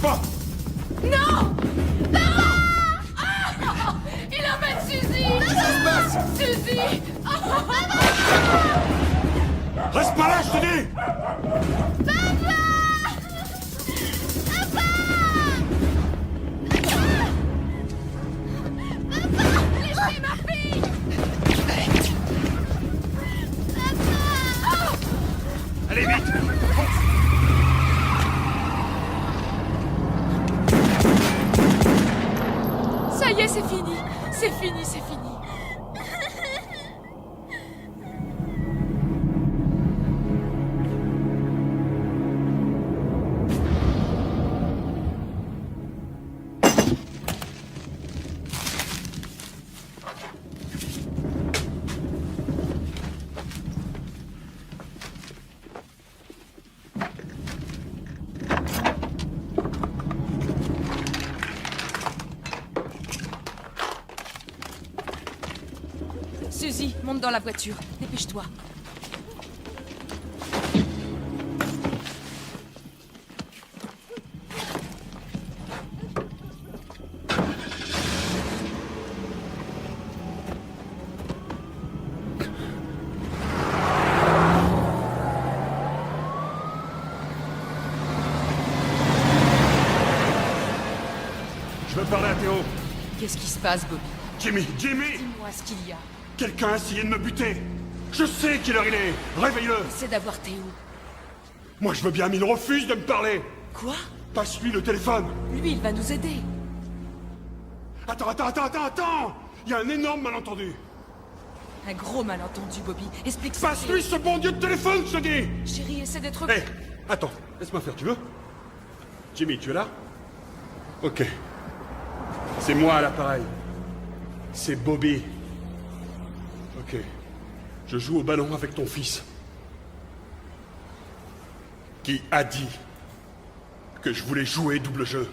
pas! Non! Ah! Il emmène Suzy! Qu'est-ce qui se passe? Suzy! Reste pas là, je te dis! Laissez ma fille! Allez, vite! Ça y est, c'est fini! C'est fini, c'est fini! Suzy, monte dans la voiture. Dépêche-toi. Je veux parler à Théo. Qu'est-ce qui se passe, Bobby? Jimmy! Dis-moi ce qu'il y a. Quelqu'un a essayé de me buter! Je sais quelle heure il est! Réveille-le! C'est d'avoir Théo. Moi, je veux bien, mais il refuse de me parler! Quoi? Passe-lui le téléphone! Lui, il va nous aider. Attends! Il y a un énorme malentendu! Un gros malentendu, Bobby. Explique ça. Passe-lui ce bon Dieu de téléphone, je te dis! Chérie, essaie d'être... Hé! Attends, laisse-moi faire, tu veux? Jimmy, tu es là? Ok. C'est moi à l'appareil. C'est Bobby. Ok. Je joue au ballon avec ton fils. Qui a dit que je voulais jouer double jeu?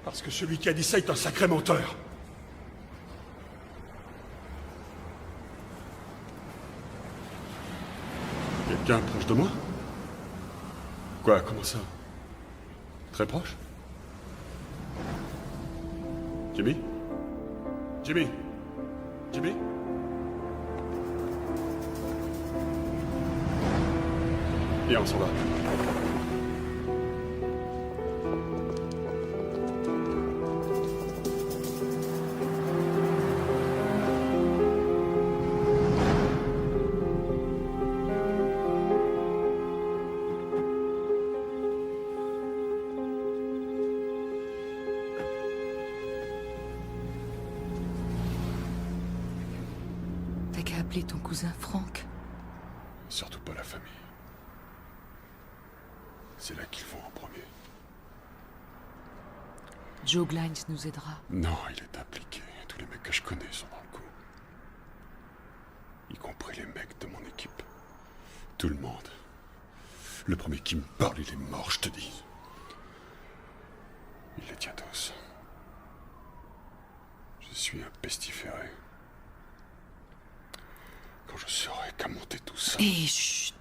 Parce que celui qui a dit ça est un sacré menteur. Quelqu'un proche de moi? Quoi, comment ça? Très proche? Jimmy? Jimmy? Jimmy? Et on s'en va. T'as qu'à appeler ton cousin Franck. Surtout pas la famille. C'est là qu'il faut en premier. Joe Glines nous aidera. Non, il est impliqué. Tous les mecs que je connais sont dans le coup. Y compris les mecs de mon équipe. Tout le monde. Le premier qui me parle, il est mort, je te dis. Il les tient tous. Je suis un pestiféré. Quand je saurai qu'à monter tout ça... Et chut.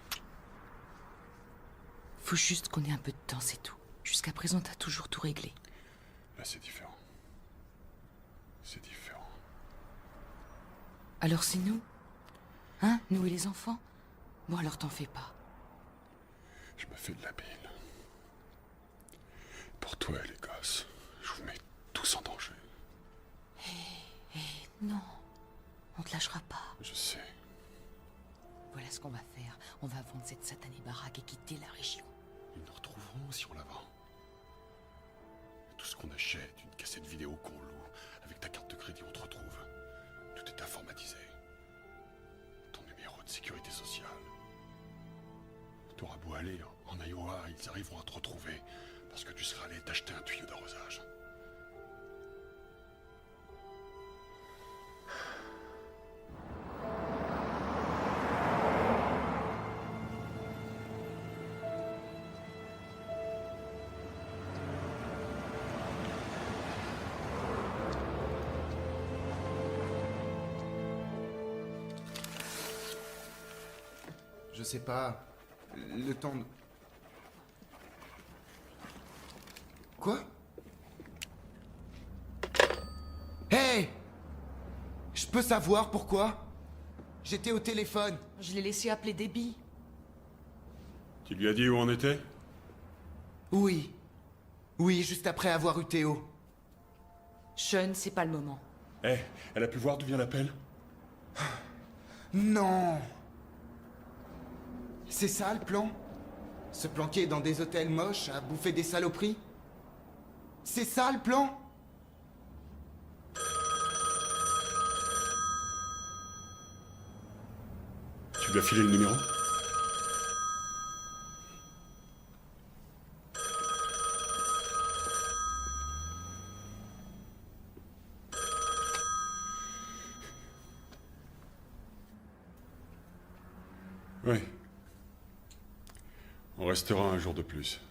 Faut juste qu'on ait un peu de temps, c'est tout. Jusqu'à présent, t'as toujours tout réglé. Là, c'est différent. C'est différent. Alors c'est nous? Hein? Nous et les enfants? Bon, alors t'en fais pas. Je me fais de la bile. Pour toi et les gosses, je vous mets tous en danger. Non, on te lâchera pas. Je sais. Voilà ce qu'on va faire. On va vendre cette satanée baraque et quitter la région. Ils nous retrouveront si on la vend. Tout ce qu'on achète, une cassette vidéo qu'on loue, avec ta carte de crédit, on te retrouve. Tout est informatisé. Ton numéro de sécurité sociale. T'auras beau aller en Iowa, ils arriveront à te retrouver parce que tu seras allé t'acheter un tuyau d'arrosage. Je sais pas. Le temps de... Quoi? Hey! Je peux savoir pourquoi? J'étais au téléphone. Je l'ai laissé appeler Debbie. Tu lui as dit où on était? Oui. Oui, juste après avoir eu Théo. Sean, c'est pas le moment. Eh, elle a pu voir d'où vient l'appel? Non! C'est ça le plan? Se planquer dans des hôtels moches à bouffer des saloperies? C'est ça le plan? Tu lui as filé le numéro? Oui. On restera un jour de plus.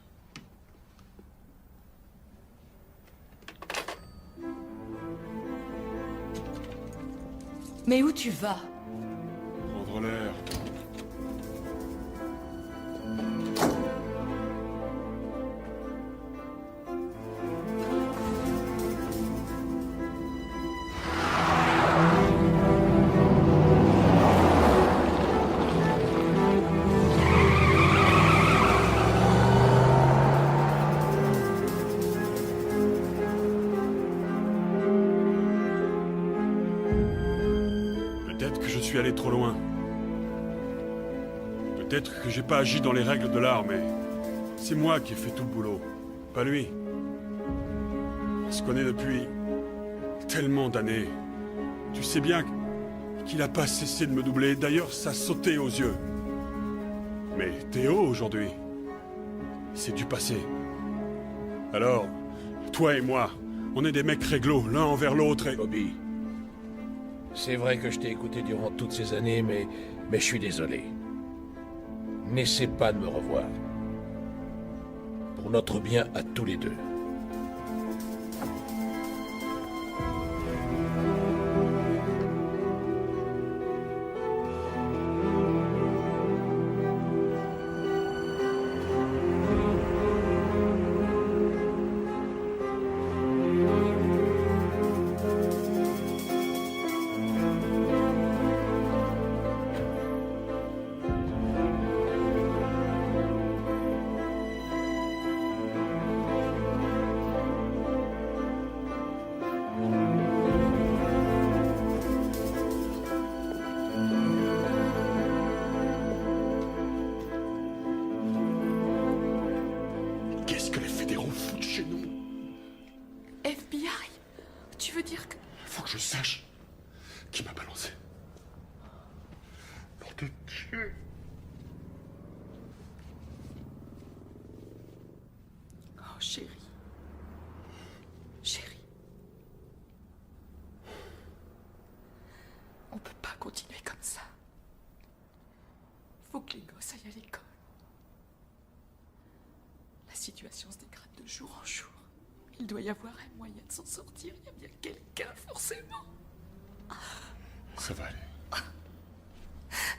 Mais où tu vas? Prendre l'air. Peut-être que je suis allé trop loin. Peut-être que j'ai pas agi dans les règles de l'art, mais c'est moi qui ai fait tout le boulot, pas lui. On se connaît depuis tellement d'années. Tu sais bien qu'il a pas cessé de me doubler. D'ailleurs, ça sautait aux yeux. Mais Théo, aujourd'hui, c'est du passé. Alors, toi et moi, on est des mecs réglo, l'un envers l'autre et... Bobby, c'est vrai que je t'ai écouté durant toutes ces années, mais je suis désolé. N'essaie pas de me revoir. Pour notre bien à tous les deux. Qu'est-ce que les fédéraux foutent chez nous? FBI? Tu veux dire que... Faut que je sache qui m'a balancé. Nom de Dieu. Oh, chérie. Chérie. On peut pas continuer comme ça. Faut que les gosses aillent à l'école. La situation se dégrade de jour en jour. Il doit y avoir un moyen de s'en sortir. Il y a bien quelqu'un, forcément. Ça va aller.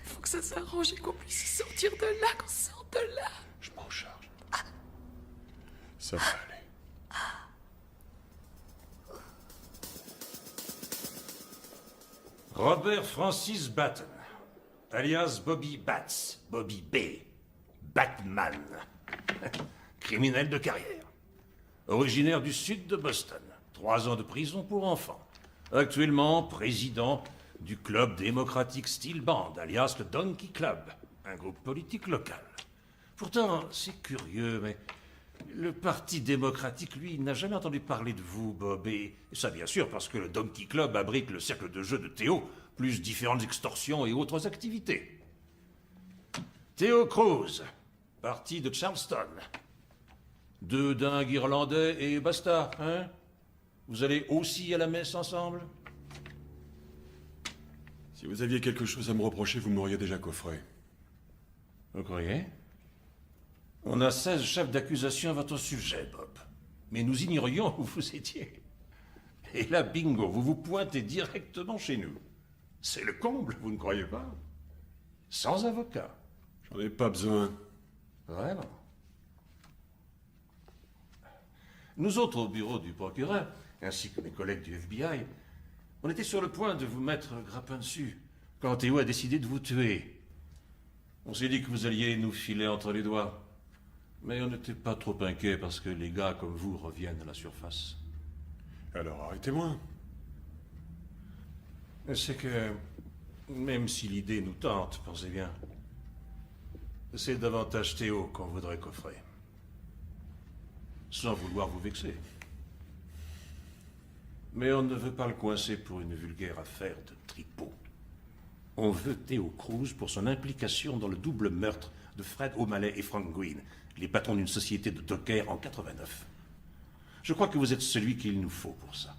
Faut que ça s'arrange et qu'on puisse sortir de là, qu'on sorte de là. Je m'en charge. Ça va aller. Robert Francis Batten, alias Bobby Bats, Bobby B. Batman. Criminel de carrière. Originaire du sud de Boston. 3 ans de prison pour enfants. Actuellement président du Club démocratique Steel Band, alias le Donkey Club, un groupe politique local. Pourtant, c'est curieux, mais le Parti démocratique, lui, n'a jamais entendu parler de vous, Bob. Et ça, bien sûr, parce que le Donkey Club abrite le cercle de jeu de Théo, plus différentes extorsions et autres activités. Théo Cruz, parti de Charleston. 2 dingues irlandais et basta, hein? Vous allez aussi à la messe ensemble? Si vous aviez quelque chose à me reprocher, vous m'auriez déjà coffré. Vous croyez? On a 16 chefs d'accusation à votre sujet, Bob. Mais nous ignorions où vous étiez. Et là, bingo, vous vous pointez directement chez nous. C'est le comble, vous ne croyez pas? Sans avocat. J'en ai pas besoin. Vraiment? Nous autres, au bureau du procureur, ainsi que mes collègues du FBI, on était sur le point de vous mettre grappin dessus quand Théo a décidé de vous tuer. On s'est dit que vous alliez nous filer entre les doigts. Mais on n'était pas trop inquiets parce que les gars comme vous reviennent à la surface. Alors arrêtez-moi. C'est que, même si l'idée nous tente, pensez bien, c'est davantage Théo qu'on voudrait coffrer. Sans vouloir vous vexer. Mais on ne veut pas le coincer pour une vulgaire affaire de tripot. On veut Théo Cruz pour son implication dans le double meurtre de Fred O'Malley et Frank Green, les patrons d'une société de dockers en 89. Je crois que vous êtes celui qu'il nous faut pour ça.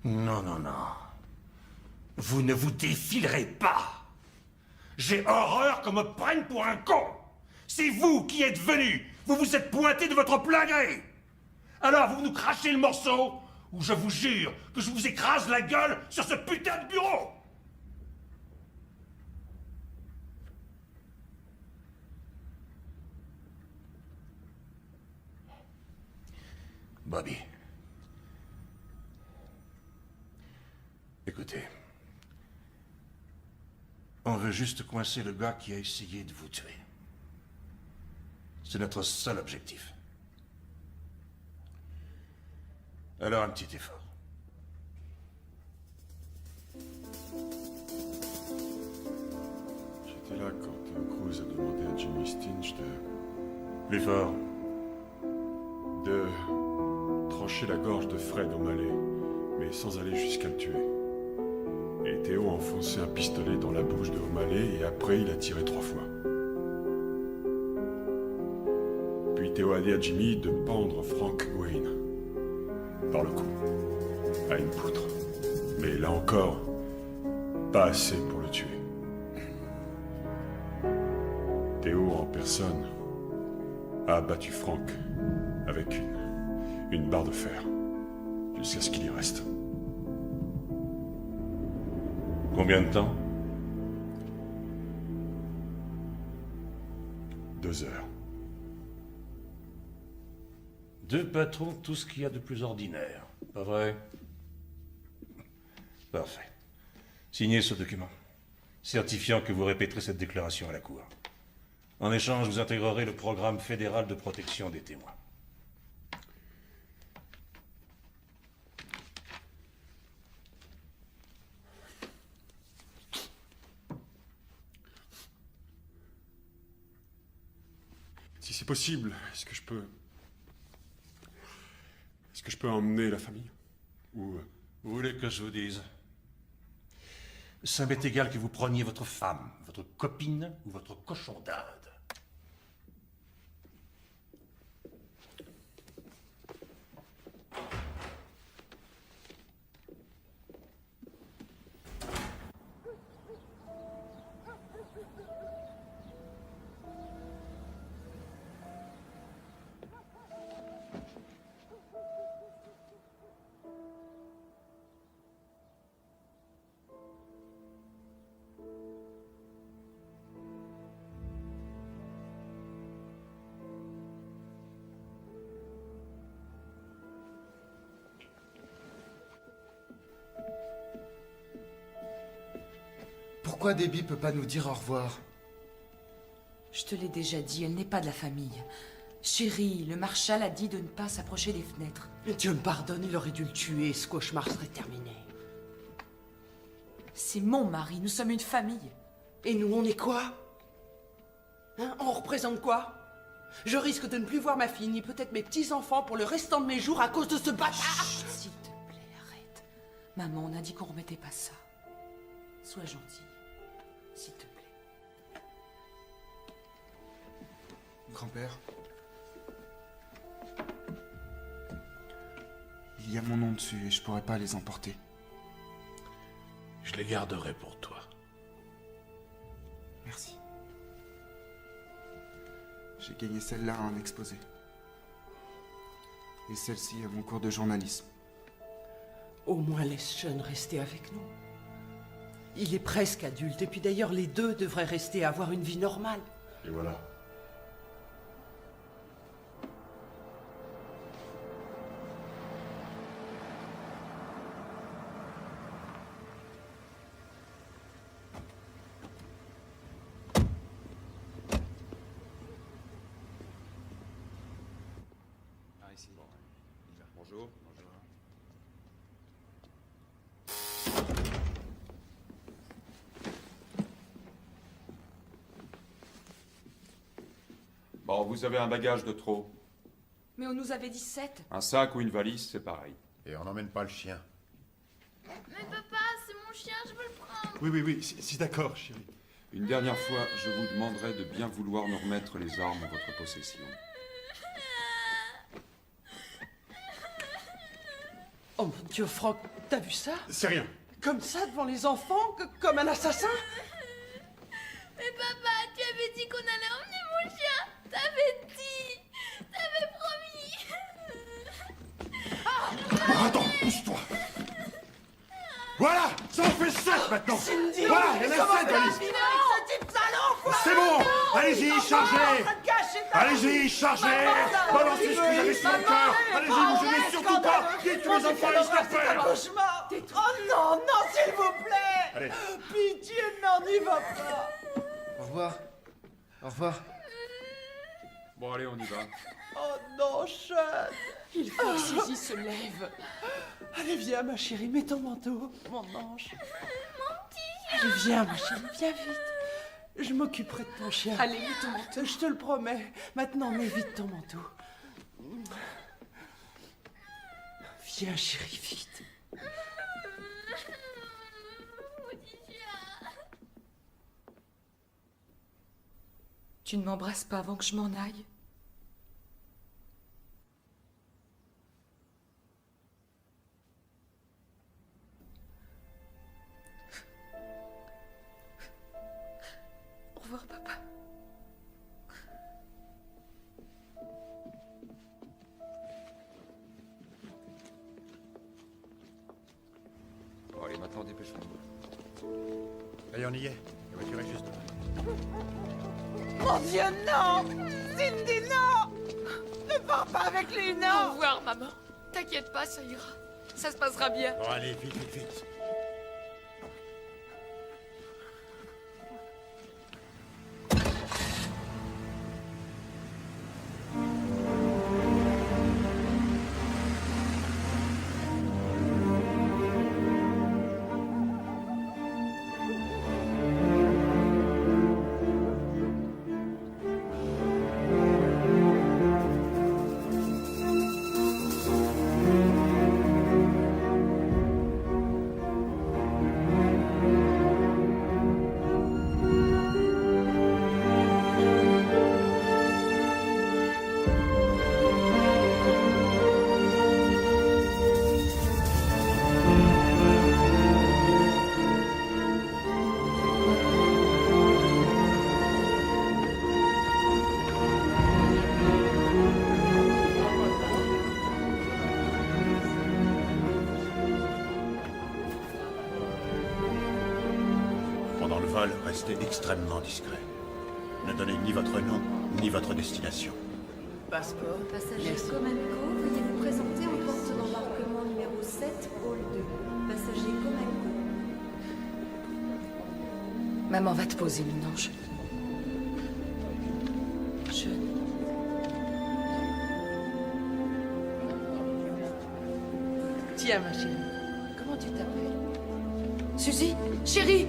Non, non, non. Vous ne vous défilerez pas. J'ai horreur qu'on me prenne pour un con. C'est vous qui êtes venu. Vous vous êtes pointé de votre plein gré. Alors vous nous crachez le morceau, ou je vous jure que je vous écrase la gueule sur ce putain de bureau. Bobby. Écoutez. On veut juste coincer le gars qui a essayé de vous tuer. C'est notre seul objectif. Alors un petit effort. J'étais là quand Cruz a demandé à Jimmy Stinch Plus fort. de trancher la gorge de Fred O'Malley, mais sans aller jusqu'à le tuer. Et Théo a enfoncé un pistolet dans la bouche de O'Malley et après il a tiré 3 fois. Puis Théo a dit à Jimmy de pendre Frank Wayne par le cou à une poutre. Mais là encore, pas assez pour le tuer. Théo en personne a abattu Frank avec une barre de fer jusqu'à ce qu'il y reste. Combien de temps? 2 heures. 2 patrons, tout ce qu'il y a de plus ordinaire. Pas vrai? Parfait. Signez ce document, certifiant que vous répéterez cette déclaration à la Cour. En échange, vous intégrerez le programme fédéral de protection des témoins. Si c'est possible, est-ce que je peux emmener la famille? Ou... Vous voulez que je vous dise? Ça m'est égal que vous preniez votre femme, votre copine ou votre cochon d'Inde. Pourquoi Debbie peut pas nous dire au revoir? Je te l'ai déjà dit, elle n'est pas de la famille. Chérie, le marshal a dit de ne pas s'approcher des fenêtres. Mais Dieu me pardonne, il aurait dû le tuer, ce cauchemar serait terminé. C'est mon mari, nous sommes une famille. Et nous, on est quoi? Hein? On représente quoi? Je risque de ne plus voir ma fille, ni peut-être mes petits-enfants pour le restant de mes jours à cause de ce bâtard. Chut, s'il te plaît, arrête. Maman, on a dit qu'on remettait pas ça. Sois gentil, s'il te plaît. Grand-père, il y a mon nom dessus et je pourrais pas les emporter. Je les garderai pour toi. Merci. J'ai gagné celle-là à un exposé. Et celle-ci à mon cours de journalisme. Au moins laisse Sean rester avec nous. Il est presque adulte, et puis d'ailleurs les deux devraient rester à avoir une vie normale. Et voilà. ici. Bonjour. Bon, vous avez un bagage de trop. Mais on nous avait dit 7. Un sac ou une valise, c'est pareil. Et on n'emmène pas le chien. Mais papa, c'est mon chien, je veux le prendre. Oui, si d'accord, chérie. Une dernière fois, je vous demanderai de bien vouloir nous remettre les armes en votre possession. Oh mon Dieu, Franck, t'as vu ça? C'est rien. Comme ça, devant les enfants? Comme un assassin? Mais papa, tu avais dit qu'on allait emmener mon chien. T'avais dit. T'avais promis. Attends, pousse-toi. Voilà, ça en fait 7 maintenant. Cindy, voilà, il y en a 7, valise. C'est bon, allez-y, chargez. Allez-y, chargez. Balancez ce que vous avez sur le cœur. Allez-y, vous gênez surtout pas. Dites tous les enfants, laissez la faire. Cauchemar. Oh non, non, s'il vous plaît. Allez. Pitié, non, n'y va pas. Au revoir. Au revoir. Bon, allez, on y va. Oh non, Sean. Il faut que Suzy se lève. Allez, viens, ma chérie, mets ton manteau, mon ange. Allez, viens, ma chérie, viens vite. Je m'occuperai de ton chien. Allez, mets ton manteau. Je te le promets. Maintenant, mets vite ton manteau. Viens, chérie, vite. Tu ne m'embrasses pas avant que je m'en aille? Au revoir, papa. Bon, allez, maintenant, dépêchons-nous. Allez, on y est. La voiture est juste là. Mon Dieu, non! Cindy, non! Ne pars pas avec lui, Au non! revoir, maman. T'inquiète pas, ça ira. Ça se passera bien. Bon, allez, vite, vite, vite. Pendant le vol, restez extrêmement discret. Ne donnez ni votre nom, ni votre destination. Passeport. Passager Comanco, veuillez vous présenter en porte d'embarquement numéro 7, hall 2. Passager Comanco. Maman va te poser, mon ange. Tiens, ma chérie. Comment tu t'appelles? Suzy, chérie.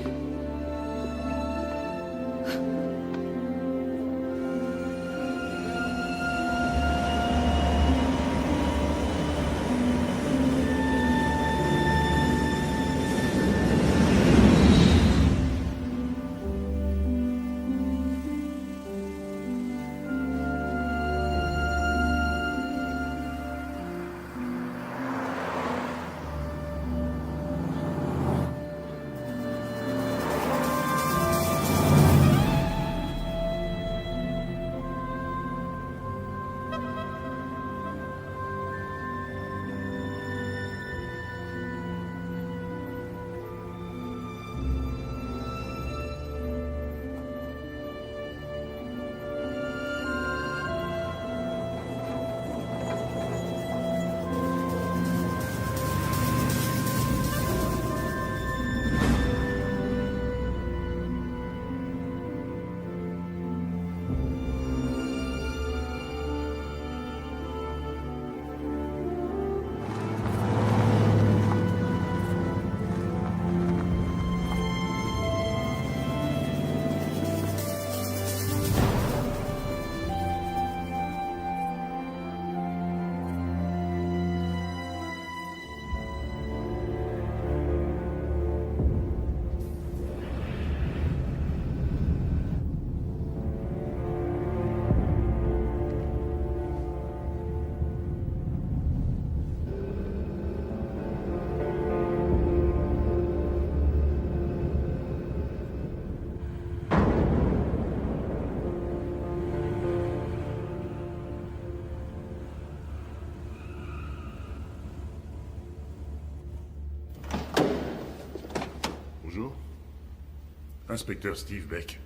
Inspecteur Steve Beck.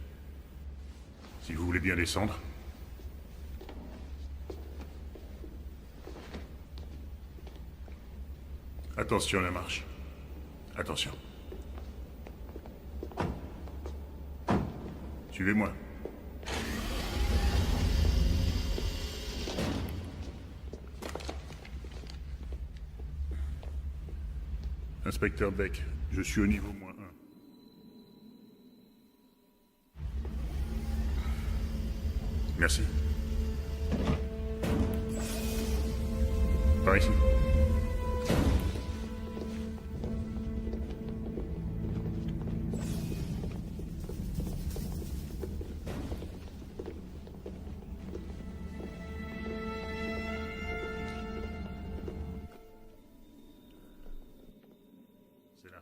Si vous voulez bien descendre. Attention à la marche. Attention. Suivez-moi. Inspecteur Beck, je suis au niveau -1. Merci. Par ici. C'est là.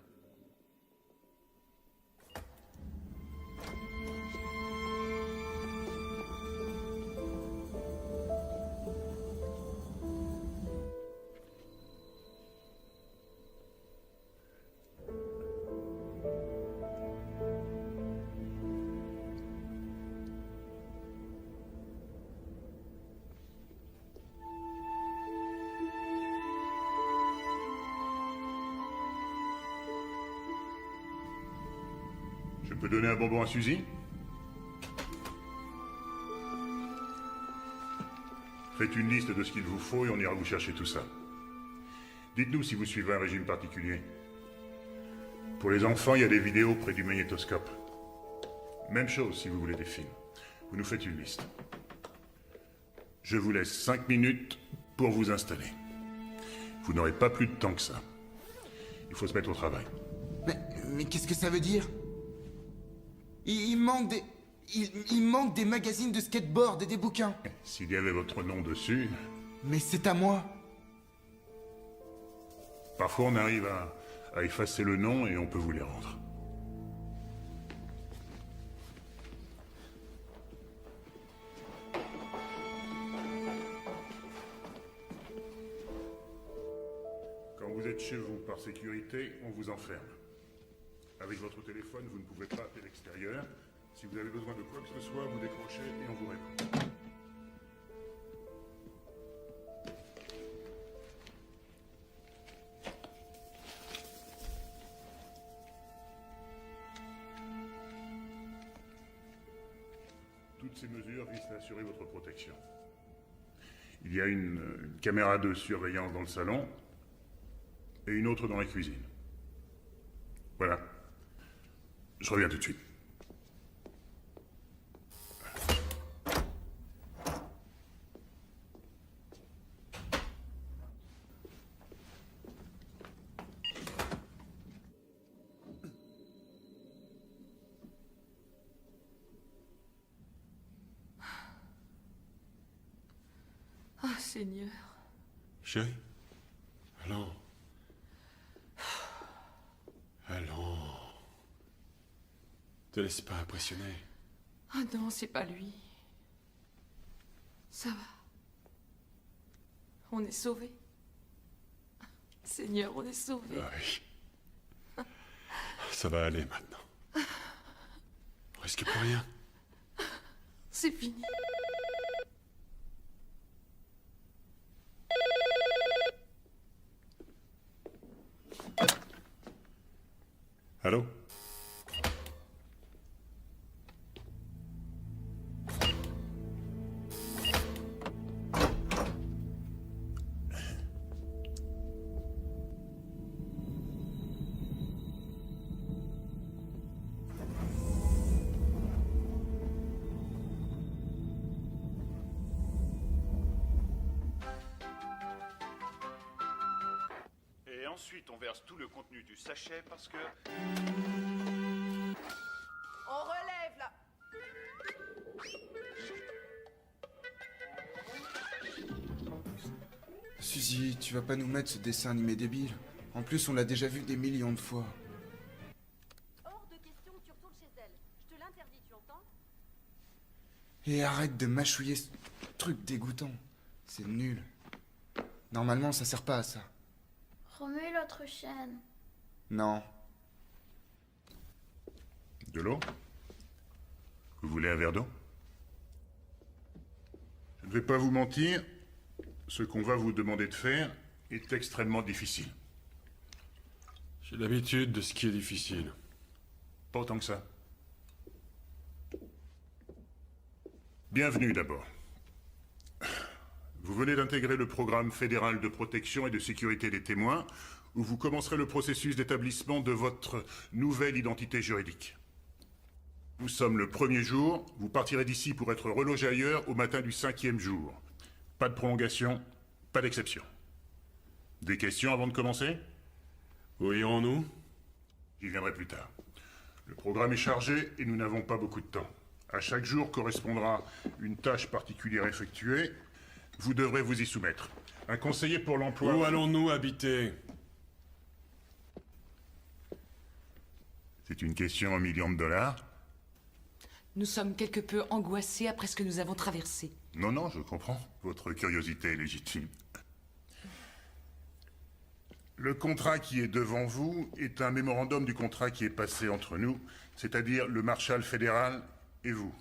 Je peux donner un bonbon à Suzy? Faites une liste de ce qu'il vous faut et on ira vous chercher tout ça. Dites-nous si vous suivez un régime particulier. Pour les enfants, il y a des vidéos près du magnétoscope. Même chose si vous voulez des films. Vous nous faites une liste. Je vous laisse 5 minutes pour vous installer. Vous n'aurez pas plus de temps que ça. Il faut se mettre au travail. Mais qu'est-ce que ça veut dire? Il manque des... Il manque des magazines de skateboard et des bouquins. S'il y avait votre nom dessus... Mais c'est à moi. Parfois on arrive à effacer le nom et on peut vous les rendre. Quand vous êtes chez vous par sécurité, on vous enferme. Avec votre téléphone, vous ne pouvez pas appeler l'extérieur. Si vous avez besoin de quoi que ce soit, vous décrochez et on vous répond. Toutes ces mesures visent à assurer votre protection. Il y a une caméra de surveillance dans le salon et une autre dans la cuisine. Voilà. Je reviens tout de suite. Ah, Seigneur. Chérie? Allons. Allons. Te laisse pas impressionner. Ah non, c'est pas lui. Ça va. On est sauvés. Seigneur, on est sauvés. Oui. Ça va aller maintenant. On risque plus rien. C'est fini. Allô? Et ensuite, on verse tout le contenu du sachet parce que... On relève là. Suzy, tu vas pas nous mettre ce dessin animé débile. En plus, on l'a déjà vu des millions de fois. Hors de question que tu retournes chez elle. Je te l'interdis, tu entends? Et arrête de mâchouiller ce truc dégoûtant. C'est nul. Normalement, ça sert pas à ça. Remets l'autre chaîne. Non. De l'eau? Vous voulez un verre d'eau? Je ne vais pas vous mentir, ce qu'on va vous demander de faire est extrêmement difficile. J'ai l'habitude de ce qui est difficile. Pas autant que ça. Bienvenue d'abord. Vous venez d'intégrer le programme fédéral de protection et de sécurité des témoins, où vous commencerez le processus d'établissement de votre nouvelle identité juridique. Nous sommes le 1er jour, vous partirez d'ici pour être relogé ailleurs au matin du 5e jour. Pas de prolongation, pas d'exception. Des questions avant de commencer? Où irons-nous? J'y viendrai plus tard. Le programme est chargé et nous n'avons pas beaucoup de temps. À chaque jour correspondra une tâche particulière effectuée. Vous devrez vous y soumettre. Un conseiller pour l'emploi... Où allons-nous habiter? C'est une question en millions de dollars? Nous sommes quelque peu angoissés après ce que nous avons traversé. Non, non, je comprends. Votre curiosité est légitime. Le contrat qui est devant vous est un mémorandum du contrat qui est passé entre nous, c'est-à-dire le Marshal fédéral et vous.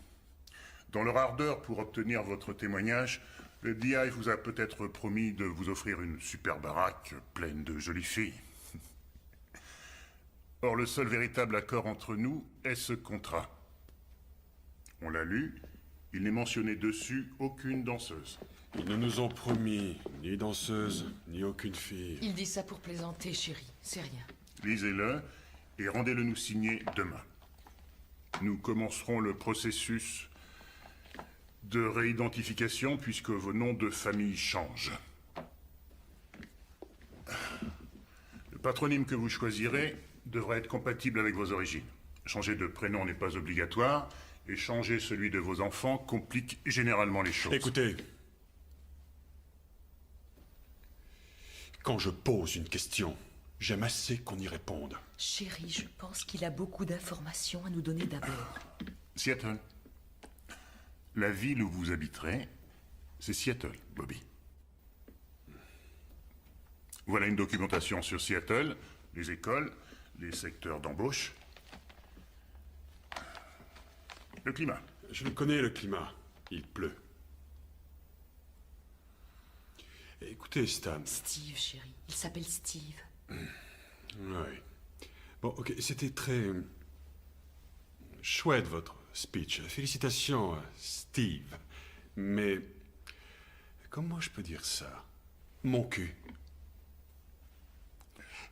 Dans leur ardeur pour obtenir votre témoignage, le DI vous a peut-être promis de vous offrir une super baraque pleine de jolies filles. Or, le seul véritable accord entre nous est ce contrat. On l'a lu, il n'est mentionné dessus aucune danseuse. Ils ne nous ont promis ni danseuse, ni aucune fille. Il dit ça pour plaisanter, chérie. C'est rien. Lisez-le et rendez-le nous signer demain. Nous commencerons le processus de réidentification puisque vos noms de famille changent. Le patronyme que vous choisirez devra être compatible avec vos origines. Changer de prénom n'est pas obligatoire et changer celui de vos enfants complique généralement les choses. Écoutez, quand je pose une question, j'aime assez qu'on y réponde. Chérie, je pense qu'il a beaucoup d'informations à nous donner d'abord. Seattle. La ville où vous habiterez, c'est Seattle, Bobby. Voilà une documentation sur Seattle, les écoles, les secteurs d'embauche. Le climat. Je le connais, le climat. Il pleut. Écoutez, Stan. Steve, chérie. Il s'appelle Steve. Oui. Bon, ok, c'était très... chouette, votre speech. Félicitations, Steve. Mais... comment je peux dire ça? Mon cul.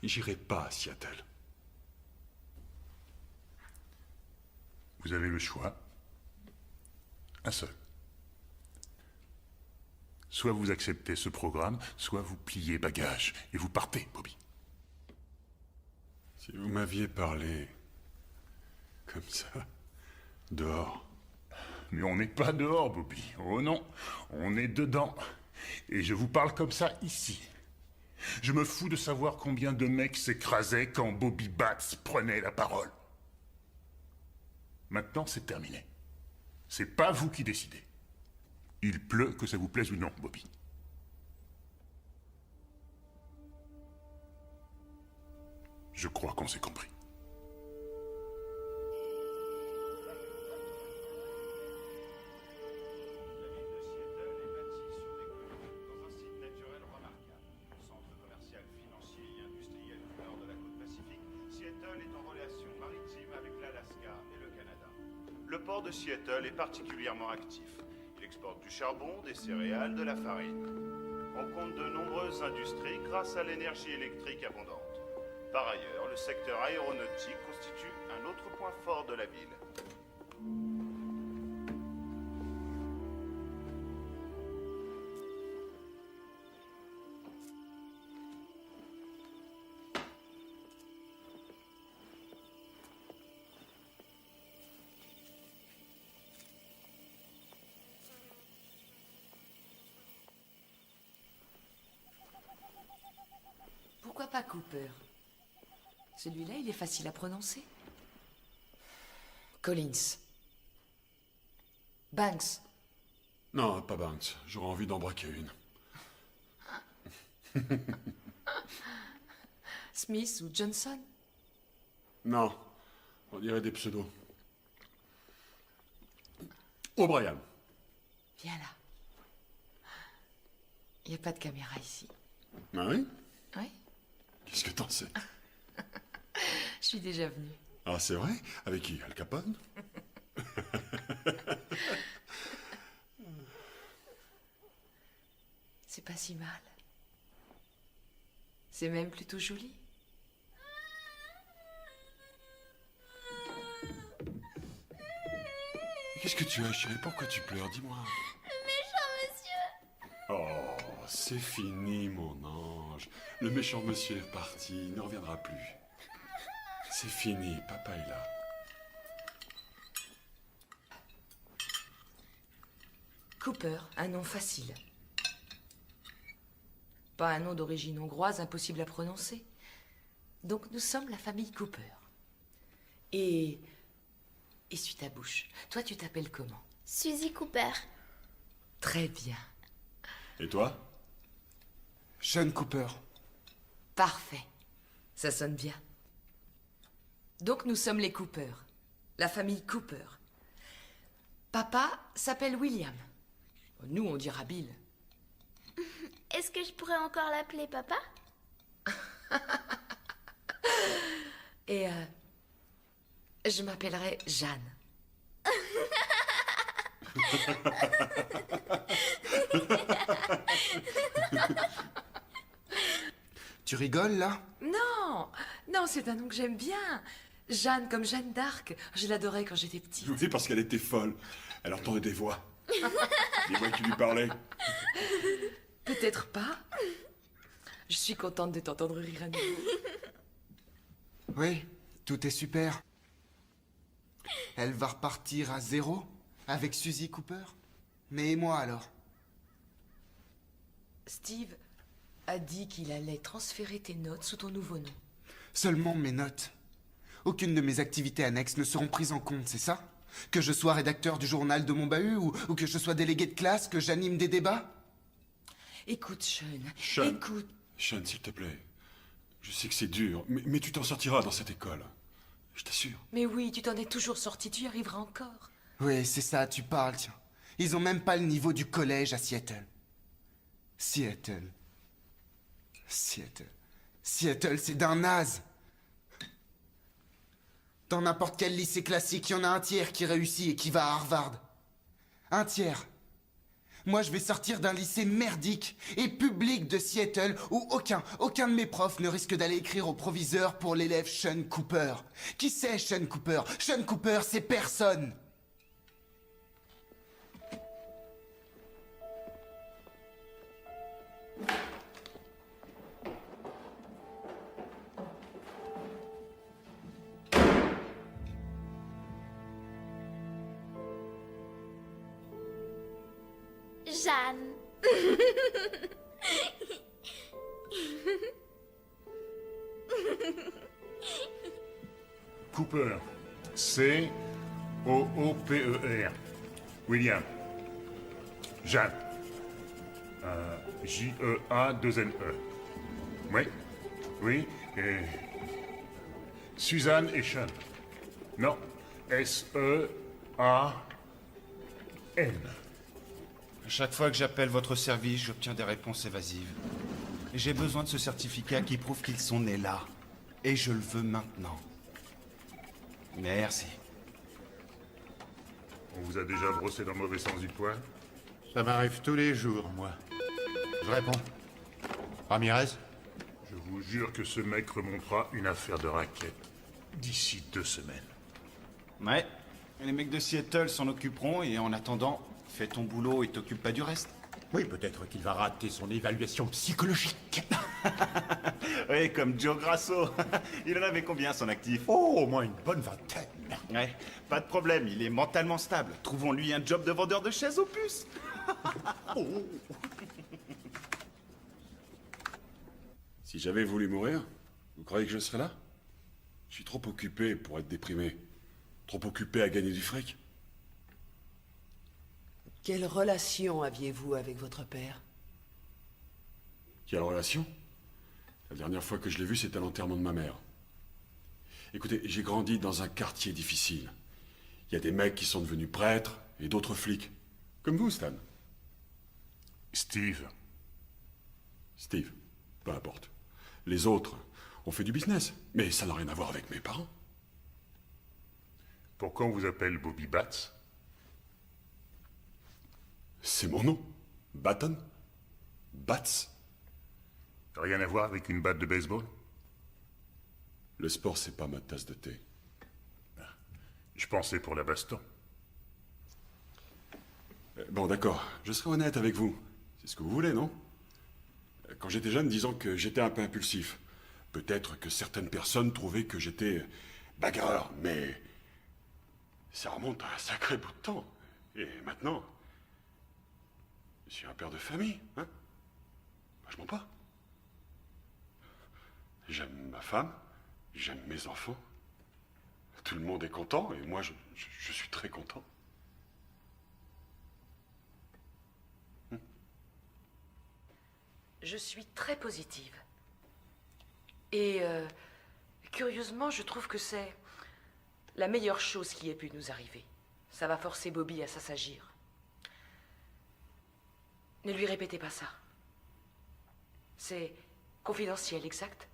J'irai pas à Seattle. Vous avez le choix. Un seul. Soit vous acceptez ce programme, soit vous pliez bagages et vous partez, Bobby. Si vous m'aviez parlé comme ça, dehors. Mais on n'est pas dehors, Bobby. Oh non, on est dedans. Et je vous parle comme ça ici. Je me fous de savoir combien de mecs s'écrasaient quand Bobby Batts prenait la parole. Maintenant, c'est terminé. C'est pas vous qui décidez. Il pleut, que ça vous plaise ou non, Bobby. Je crois qu'on s'est compris. Le port de Seattle est particulièrement actif. Il exporte du charbon, des céréales, de la farine. On compte de nombreuses industries grâce à l'énergie électrique abondante. Par ailleurs, le secteur aéronautique constitue un autre point fort de la ville. Pourquoi pas Cooper? Celui-là, il est facile à prononcer. Collins. Banks. Non, pas Banks. J'aurais envie d'en braquer une. Smith ou Johnson? Non, on dirait des pseudos. O'Brien. Viens là. Il n'y a pas de caméra ici. Ah oui? Oui, Qu'est-ce que t'en sais? je suis déjà venue. Ah, c'est vrai? Avec qui? Al Capone? C'est pas si mal. C'est même plutôt joli. Qu'est-ce que tu as, chérie? Pourquoi tu pleures? Dis-moi. Le méchant monsieur. Oh, c'est fini, mon ange. Le méchant monsieur est parti, il ne reviendra plus. C'est fini, papa est là. Cooper, un nom facile. Pas un nom d'origine hongroise impossible à prononcer. Donc nous sommes la famille Cooper. Et... essuie ta bouche. Toi, tu t'appelles comment? Suzy Cooper. Très bien. Et toi? Sean Cooper. Parfait. Ça sonne bien. Donc nous sommes les Cooper. La famille Cooper. Papa s'appelle William. Nous, on dira Bill. Est-ce que je pourrais encore l'appeler papa? Et je m'appellerai Jeanne. Tu rigoles, là? Non, non, c'est un nom que j'aime bien. Jeanne comme Jeanne d'Arc. Je l'adorais quand j'étais petite. Oui, parce qu'elle était folle. Elle entendait des voix. Des voix qui lui parlaient. Peut-être pas. Je suis contente de t'entendre rire à nouveau. Oui, tout est super. Elle va repartir à zéro avec Suzy Cooper. Mais et moi alors? Steve a dit qu'il allait transférer tes notes sous ton nouveau nom. Seulement mes notes. Aucune de mes activités annexes ne seront prises en compte, c'est ça? Que je sois rédacteur du journal de mon bahut ou que je sois délégué de classe, que j'anime des débats? Écoute, Sean. Sean. Écoute. Sean, s'il te plaît. Je sais que c'est dur, mais tu t'en sortiras dans cette école. Je t'assure. Mais oui, tu t'en es toujours sorti, tu y arriveras encore. Oui, c'est ça, tu parles, tiens. Ils ont même pas le niveau du collège à Seattle. Seattle, c'est d'un naze. Dans n'importe quel lycée classique, il y en a un tiers qui réussit et qui va à Harvard. Un tiers. Moi, je vais sortir d'un lycée merdique et public de Seattle où aucun de mes profs ne risque d'aller écrire au proviseur pour l'élève Sean Cooper. Qui c'est Sean Cooper? Sean Cooper, c'est personne. Jeanne. Cooper. C-O-O-P-E-R. William. Jeanne. J-E-A-2-N-E. Oui. Oui. Et... Suzanne et Sean. Non. S-E-A-N. À chaque fois que j'appelle votre service, j'obtiens des réponses évasives. Et j'ai besoin de ce certificat qui prouve qu'ils sont nés là. Et je le veux maintenant. Merci. On vous a déjà brossé dans le mauvais sens du poil? Ça m'arrive tous les jours, moi. Je réponds. Ramirez? Je vous jure que ce mec remontera une affaire de raquette d'ici 2 semaines. Ouais. Les mecs de Seattle s'en occuperont et en attendant, fais ton boulot et t'occupe pas du reste. Oui, peut-être qu'il va rater son évaluation psychologique. Oui, comme Joe Grasso. Il en avait combien, son actif? Oh, au moins une bonne vingtaine. Ouais, pas de problème, il est mentalement stable. Trouvons-lui un job de vendeur de chaises aux puces. Oh. Si j'avais voulu mourir, vous croyez que je serais là? Je suis trop occupé pour être déprimé. Trop occupé à gagner du fric. Quelle relation aviez-vous avec votre père? Quelle relation? La dernière fois que je l'ai vu, c'était à l'enterrement de ma mère. Écoutez, j'ai grandi dans un quartier difficile. Il y a des mecs qui sont devenus prêtres Et d'autres flics. Comme vous, Stan. Steve. Steve, peu importe. Les autres ont fait du business, mais ça n'a rien à voir avec mes parents. Pourquoi on vous appelle Bobby Bats? C'est mon nom. Batten. Bats. Rien à voir avec une batte de baseball? Le sport, c'est pas ma tasse de thé. Je pensais pour la baston. Bon, d'accord. Je serai honnête avec vous. C'est ce que vous voulez, non? Quand j'étais jeune, disons que j'étais un peu impulsif. Peut-être que certaines personnes trouvaient que j'étais bagarreur, mais ça remonte à un sacré bout de temps. Et maintenant, je suis un père de famille, hein? Je mens pas. J'aime ma femme, j'aime mes enfants. Tout le monde est content, et moi, je suis très content. Je suis très positive. Et curieusement, je trouve que c'est la meilleure chose qui ait pu nous arriver. Ça va forcer Bobby à s'assagir. Ne lui répétez pas ça. C'est confidentiel, exact?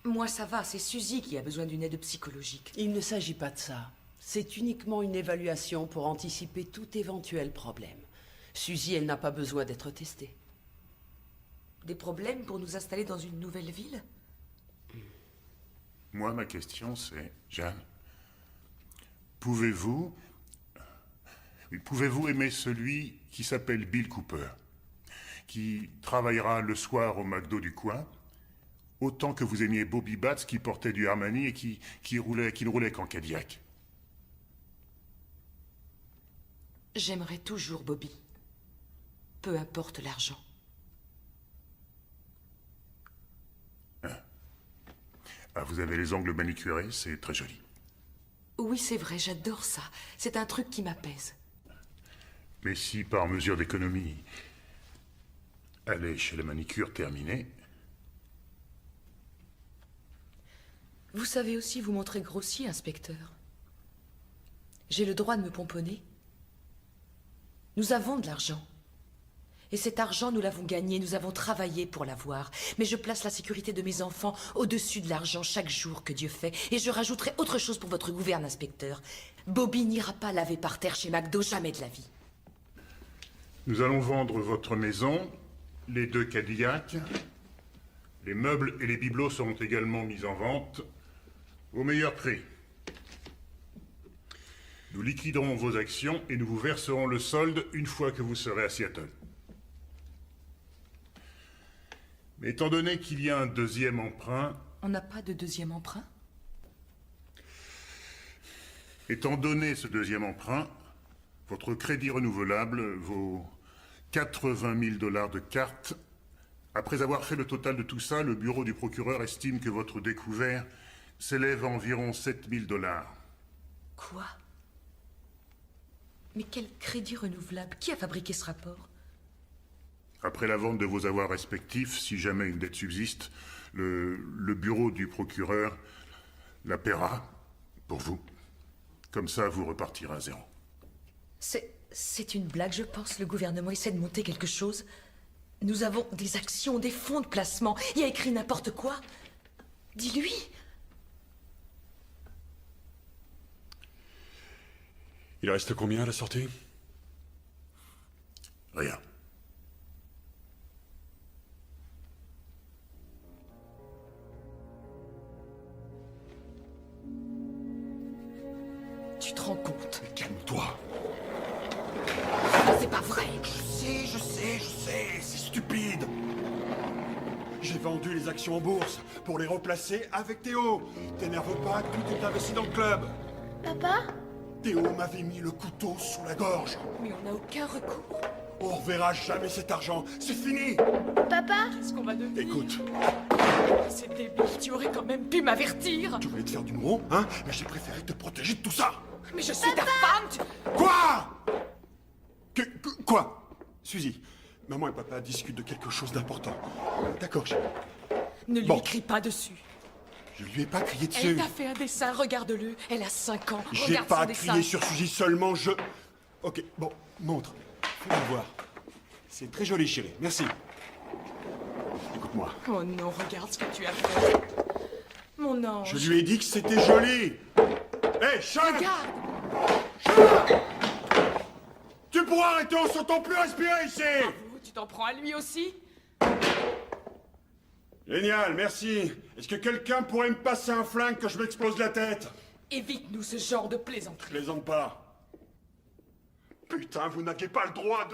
Moi, ça va, c'est Suzy qui a besoin d'une aide psychologique. Il ne s'agit pas de ça. C'est uniquement une évaluation pour anticiper tout éventuel problème. Suzy, elle n'a pas besoin d'être testée. Des problèmes pour nous installer dans une nouvelle ville? Moi, ma question, c'est... Jeanne, pouvez-vous aimer celui qui s'appelle Bill Cooper, qui travaillera le soir au McDo du coin, autant que vous aimiez Bobby Bats qui portait du Armani et qui ne roulait qu'en Cadillac? J'aimerais toujours Bobby. Peu importe l'argent. Ah, vous avez les ongles manicurés, c'est très joli. Oui, c'est vrai, j'adore ça. C'est un truc qui m'apaise. Mais si, par mesure d'économie, aller chez la manicure terminée... Vous savez aussi vous montrer grossier, inspecteur. J'ai le droit de me pomponner. Nous avons de l'argent. Et cet argent, nous l'avons gagné, nous avons travaillé pour l'avoir. Mais je place la sécurité de mes enfants au-dessus de l'argent chaque jour que Dieu fait. Et je rajouterai autre chose pour votre gouverne, inspecteur. Bobby n'ira pas laver par terre chez McDo, jamais de la vie. Nous allons vendre votre maison, les 2 Cadillacs. Les meubles et les bibelots seront également mis en vente au meilleur prix. Nous liquiderons vos actions et nous vous verserons le solde une fois que vous serez à Seattle. Mais étant donné qu'il y a un deuxième emprunt... On n'a pas de deuxième emprunt? Étant donné ce deuxième emprunt, votre crédit renouvelable vaut 80 000 $ de cartes. Après avoir fait le total de tout ça, le bureau du procureur estime que votre découvert s'élève à environ 7 000 $. Quoi? Mais quel crédit renouvelable? Qui a fabriqué ce rapport? Après la vente de vos avoirs respectifs, si jamais une dette subsiste, le bureau du procureur la paiera pour vous. Comme ça, vous repartirez à zéro. C'est une blague, je pense. Le gouvernement essaie de monter quelque chose. Nous avons des actions, des fonds de placement. Il a écrit n'importe quoi. Dis-lui. Il reste combien à la sortie? Rien. Tu te rends compte? Calme-toi. C'est pas vrai. Je sais, c'est stupide. J'ai vendu les actions en bourse pour les replacer avec Théo. T'énerve pas, tout est investi dans le club. Papa? Théo m'avait mis le couteau sous la gorge. Mais on n'a aucun recours. On reverra jamais cet argent, c'est fini. Papa? Qu'est-ce qu'on va devenir? Écoute, C'est débile, tu aurais quand même pu m'avertir. tu voulais te faire du mouron, hein? Mais j'ai préféré te protéger de tout ça. Mais je suis ta femme, Quoi? Quoi? Suzy, maman et papa discutent de quelque chose d'important. D'accord, chérie. Ne lui Bon. écris pas dessus. Je lui ai pas crié dessus. Elle t'a fait un dessin, regarde-le. Elle a 5 ans. J'ai Regarde pas son dessin. crié sur Suzy, seulement je... Ok, bon, montre. Fais-moi voir. C'est très joli, chérie. Merci. Écoute-moi. Oh non, regarde ce que tu as fait. Mon ange. Je lui ai dit que c'était joli. Hé, Sean! Regarde. Sean! Tu pourras arrêter, on s'entend plus respirer ici! Tu t'en prends à lui aussi? Génial, merci. Est-ce que quelqu'un pourrait me passer un flingue que je m'explose la tête? Évite-nous ce genre de plaisanterie. Plaisante pas. Putain, vous n'aviez pas le droit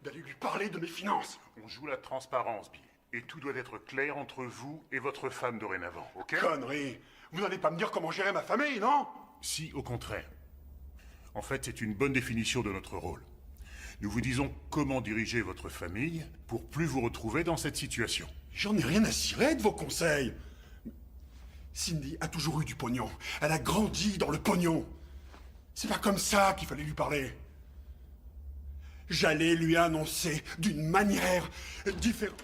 d'aller lui parler de mes finances. On joue la transparence, Bill. Et tout doit être clair entre vous et votre femme dorénavant, ok? Connerie. Vous n'allez pas me dire comment gérer ma famille, non? Si, au contraire. En fait, c'est une bonne définition de notre rôle. Nous vous disons comment diriger votre famille pour plus vous retrouver dans cette situation. J'en ai rien à cirer de vos conseils. Cindy a toujours eu du pognon. Elle a grandi dans le pognon. C'est pas comme ça qu'il fallait lui parler. J'allais lui annoncer d'une manière différente.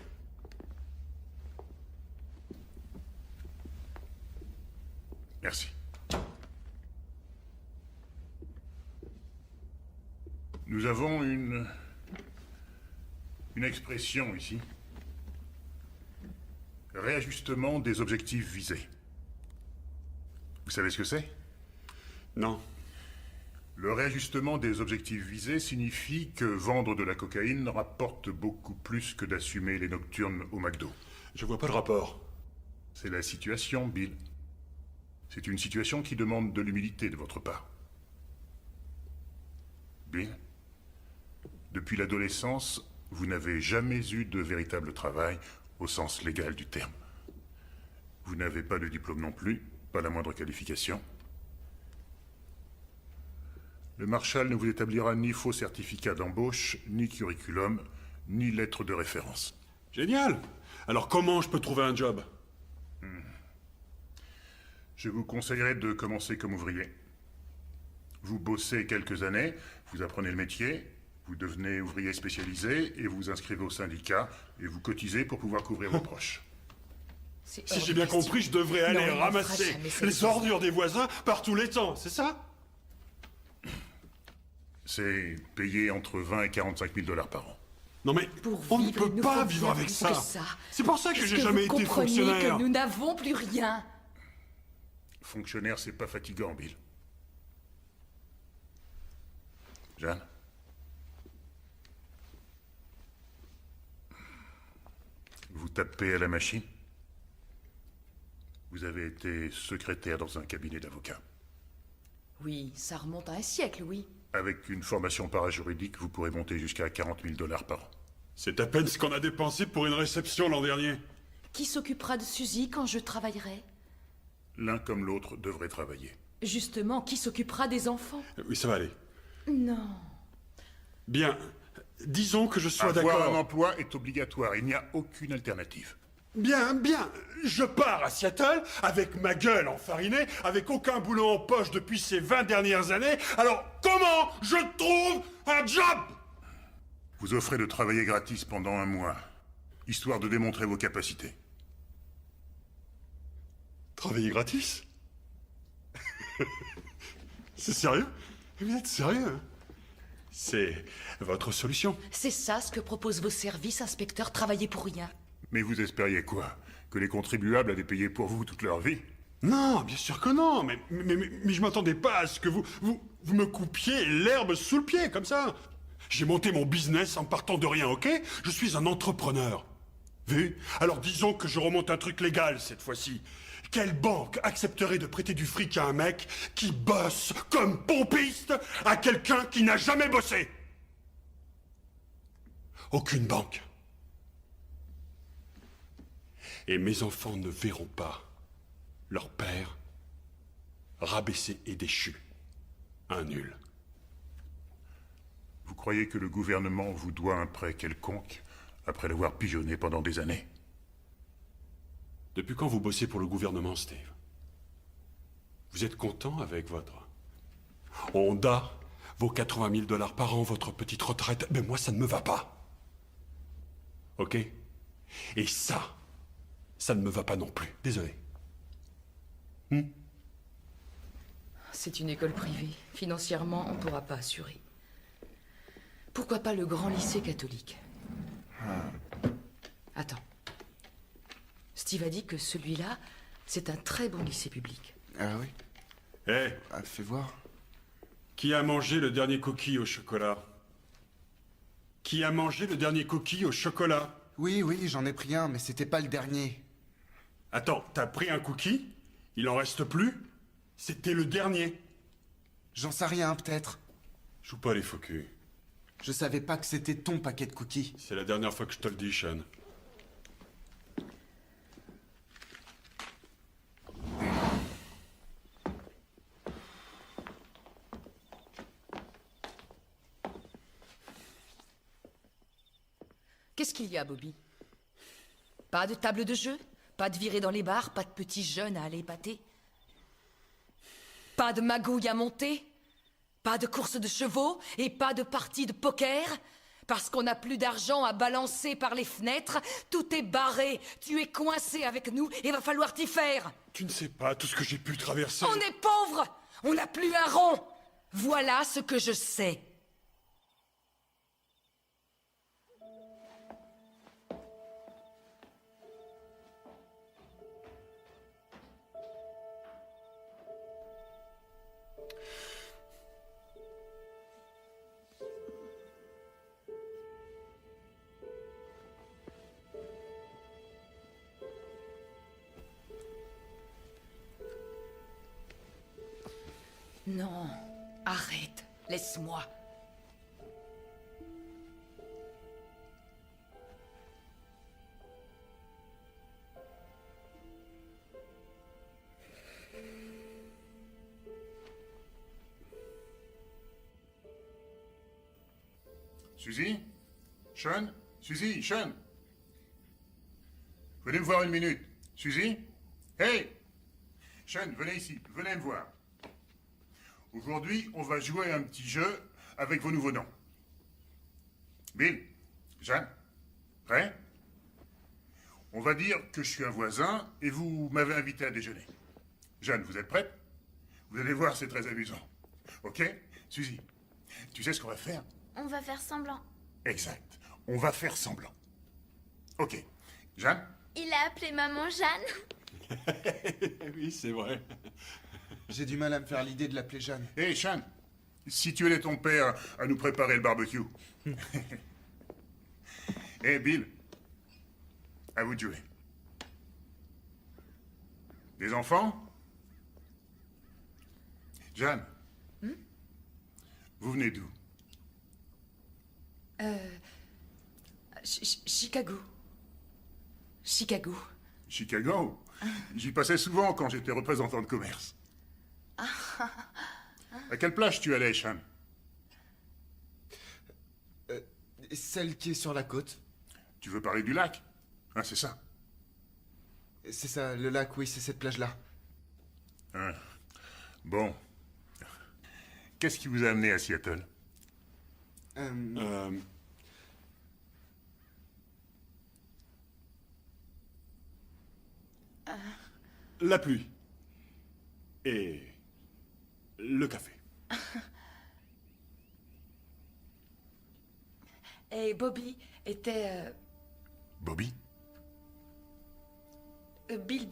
Merci. Nous avons une expression ici. Réajustement des objectifs visés. Vous savez ce que c'est? Non. Le réajustement des objectifs visés signifie que vendre de la cocaïne rapporte beaucoup plus que d'assumer les nocturnes au McDo. Je vois pas le rapport. C'est la situation, Bill. C'est une situation qui demande de l'humilité de votre part. Bill, depuis l'adolescence, vous n'avez jamais eu de véritable travail au sens légal du terme. Vous n'avez pas de diplôme non plus, pas la moindre qualification. Le Marshal ne vous établira ni faux certificat d'embauche, ni curriculum, ni lettre de référence. Génial! Alors comment je peux trouver un job? Je vous conseillerais de commencer comme ouvrier. Vous bossez quelques années, vous apprenez le métier, vous devenez ouvrier spécialisé et vous vous inscrivez au syndicat et vous cotisez pour pouvoir couvrir vos proches. Si j'ai bien compris, je devrais aller Non, il ne ramasser fera jamais ça. les ordures des voisins par tous les temps, c'est ça? C'est payé entre 20 et 45 000 $ par an. Non mais on ne peut pas vivre avec ça. C'est pour ça que j'ai jamais été fonctionnaire. Que nous n'avons plus rien. Fonctionnaire, c'est pas fatigant, Bill. Jeanne? Vous tapez à la machine? Vous avez été secrétaire dans un cabinet d'avocats. Oui, ça remonte à un siècle, oui. Avec une formation parajuridique, vous pourrez monter jusqu'à 40 000 $ par an. C'est à peine ce qu'on a dépensé pour une réception l'an dernier. Qui s'occupera de Suzy quand je travaillerai? L'un comme l'autre devrait travailler. Justement, qui s'occupera des enfants? Oui, ça va aller. Non. Bien, disons que je sois Avoir d'accord. un emploi est obligatoire, il n'y a aucune alternative. Bien, bien. Je pars à Seattle avec ma gueule enfarinée, avec aucun boulot en poche depuis ces 20 dernières années. Alors, comment je trouve un job? Vous offrez de travailler gratis pendant 1 mois, histoire de démontrer vos capacités. Travailler gratis? C'est sérieux? Vous êtes sérieux, hein? C'est votre solution? C'est ça ce que proposent vos services, inspecteur, travailler pour rien. Mais vous espériez quoi? Que les contribuables allaient payer pour vous toute leur vie? Non, bien sûr que non, mais je m'attendais pas à ce que vous me coupiez l'herbe sous le pied, comme ça. J'ai monté mon business en partant de rien, ok? Je suis un entrepreneur. Vu? Alors disons que je remonte un truc légal cette fois-ci. Quelle banque accepterait de prêter du fric à un mec qui bosse comme pompiste à quelqu'un qui n'a jamais bossé? Aucune banque. Et mes enfants ne verront pas leur père rabaissé et déchu. Un nul. Vous croyez que le gouvernement vous doit un prêt quelconque après l'avoir pigeonné pendant des années? Depuis quand vous bossez pour le gouvernement, Steve? Vous êtes content avec votre Honda, vos 80 000 $ par an, votre petite retraite? Mais moi, ça ne me va pas. Ok? Et ça ne me va pas non plus. Désolé. C'est une école privée. Financièrement, on ne pourra pas assurer. Pourquoi pas le grand lycée catholique? Attends. Steve a dit que celui-là, c'est un très bon lycée public. Ah oui? Hé, Fais voir. qui a mangé le dernier cookie au chocolat? Qui a mangé le dernier cookie au chocolat? Oui, j'en ai pris un, mais c'était pas le dernier. Attends, t'as pris un cookie? Il en reste plus? C'était le dernier. J'en sais rien, peut-être. Joue pas les faux culs. Je savais pas que c'était ton paquet de cookies. C'est la dernière fois que je te le dis, Sean. Qu'est-ce qu'il y a, Bobby? Pas de table de jeu? Pas de virée dans les bars? Pas de petits jeunes à aller épater? Pas de magouille à monter? Pas de course de chevaux? Et pas de partie de poker? Parce qu'on n'a plus d'argent à balancer par les fenêtres, tout est barré. Tu es coincé avec nous et va falloir t'y faire. Tu ne sais pas tout ce que j'ai pu traverser. On est pauvres. On n'a plus un rond. Voilà ce que je sais. Non, arrête, laisse-moi. Suzy? Sean? Suzy? Sean? Venez me voir une minute. Suzy? Hey! Sean, venez ici. Venez me voir. Aujourd'hui, on va jouer à un petit jeu avec vos nouveaux noms. Bill? Jeanne? Prêt? On va dire que je suis un voisin et vous m'avez invité à déjeuner. Jeanne, vous êtes prête? Vous allez voir, c'est très amusant. Ok? Suzy, tu sais ce qu'on va faire? On va faire semblant. Exact. On va faire semblant. Ok. Jeanne? Il a appelé maman Jeanne. Oui, c'est vrai. J'ai du mal à me faire l'idée de l'appeler Jeanne. Hé, Sean, si tu aidais ton père à nous préparer le barbecue. Hé, Bill, à vous de jouer. Des enfants? Jeanne, vous venez d'où? Chicago. Chicago. Chicago? J'y passais souvent quand j'étais représentant de commerce. À quelle plage tu allais, Sean? Celle qui est sur la côte. Tu veux parler du lac? Ah, c'est ça. C'est ça, le lac, oui, c'est cette plage-là. Ah. Bon. Qu'est-ce qui vous a amené à Seattle? La pluie. Et le café. Et Bobby était... Bobby? Bill...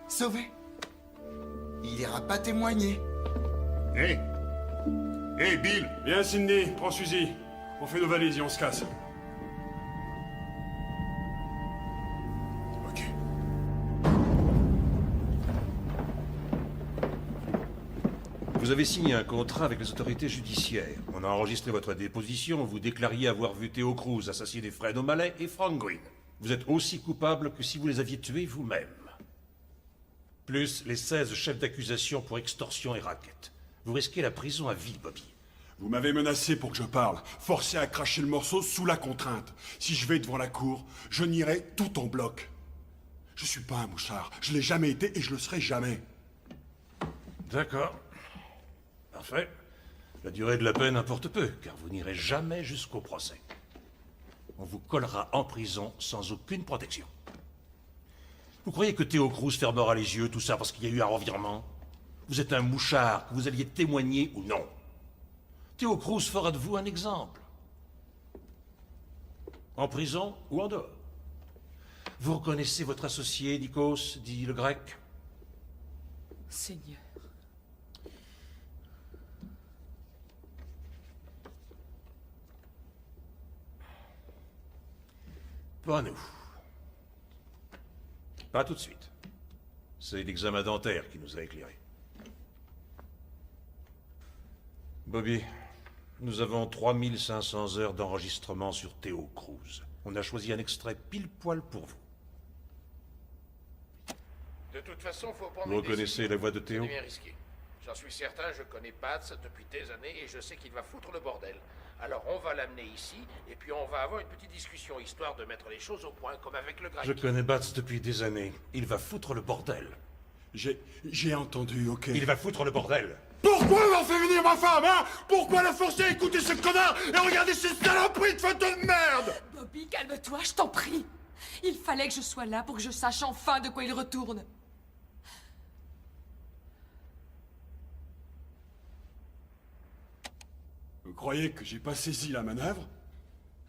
Sauvé. Il ira pas témoigner. Hé Hé, Bill! Viens, Cindy, prends Suzy. On fait nos valises et on se casse. Ok. Vous avez signé un contrat avec les autorités judiciaires. On a enregistré votre déposition où vous déclariez avoir vu Theo Cruz assassiner Fred O'Malley et Frank Green. Vous êtes aussi coupable que si vous les aviez tués vous-même. Plus les 16 chefs d'accusation pour extorsion et racket. Vous risquez la prison à vie, Bobby. Vous m'avez menacé pour que je parle, forcé à cracher le morceau sous la contrainte. Si je vais devant la cour, je nierai tout en bloc. Je suis pas un mouchard, je l'ai jamais été et je le serai jamais. D'accord. Parfait. La durée de la peine importe peu, car vous n'irez jamais jusqu'au procès. On vous collera en prison sans aucune protection. Vous croyez que Theo Cruz fermera les yeux, tout ça parce qu'il y a eu un revirement? Vous êtes un mouchard, que vous alliez témoigner ou non. Theo Cruz fera de vous un exemple. En prison ou en dehors. Vous reconnaissez votre associé, Nikos, dit le grec? Seigneur. Pas nous. Pas tout de suite. C'est l'examen dentaire qui nous a éclairés. Bobby, nous avons 3500 heures d'enregistrement sur Theo Cruz. On a choisi un extrait pile poil pour vous. De toute façon, faut prendre Vous reconnaissez la voix de Theo? C'est bien risqué. J'en suis certain, je connais Bats depuis des années et je sais qu'il va foutre le bordel. Alors on va l'amener ici et puis on va avoir une petite discussion histoire de mettre les choses au point comme avec le grec. Je connais Bats depuis des années. Il va foutre le bordel. J'ai entendu, ok. Il va foutre le bordel. Pourquoi avoir fait venir ma femme, hein? Pourquoi la forcer à écouter ce connard et regarder ces saloperies de photos de merde? Bobby, calme-toi, je t'en prie. Il fallait que je sois là pour que je sache enfin de quoi il retourne. Vous croyez que j'ai pas saisi la manœuvre?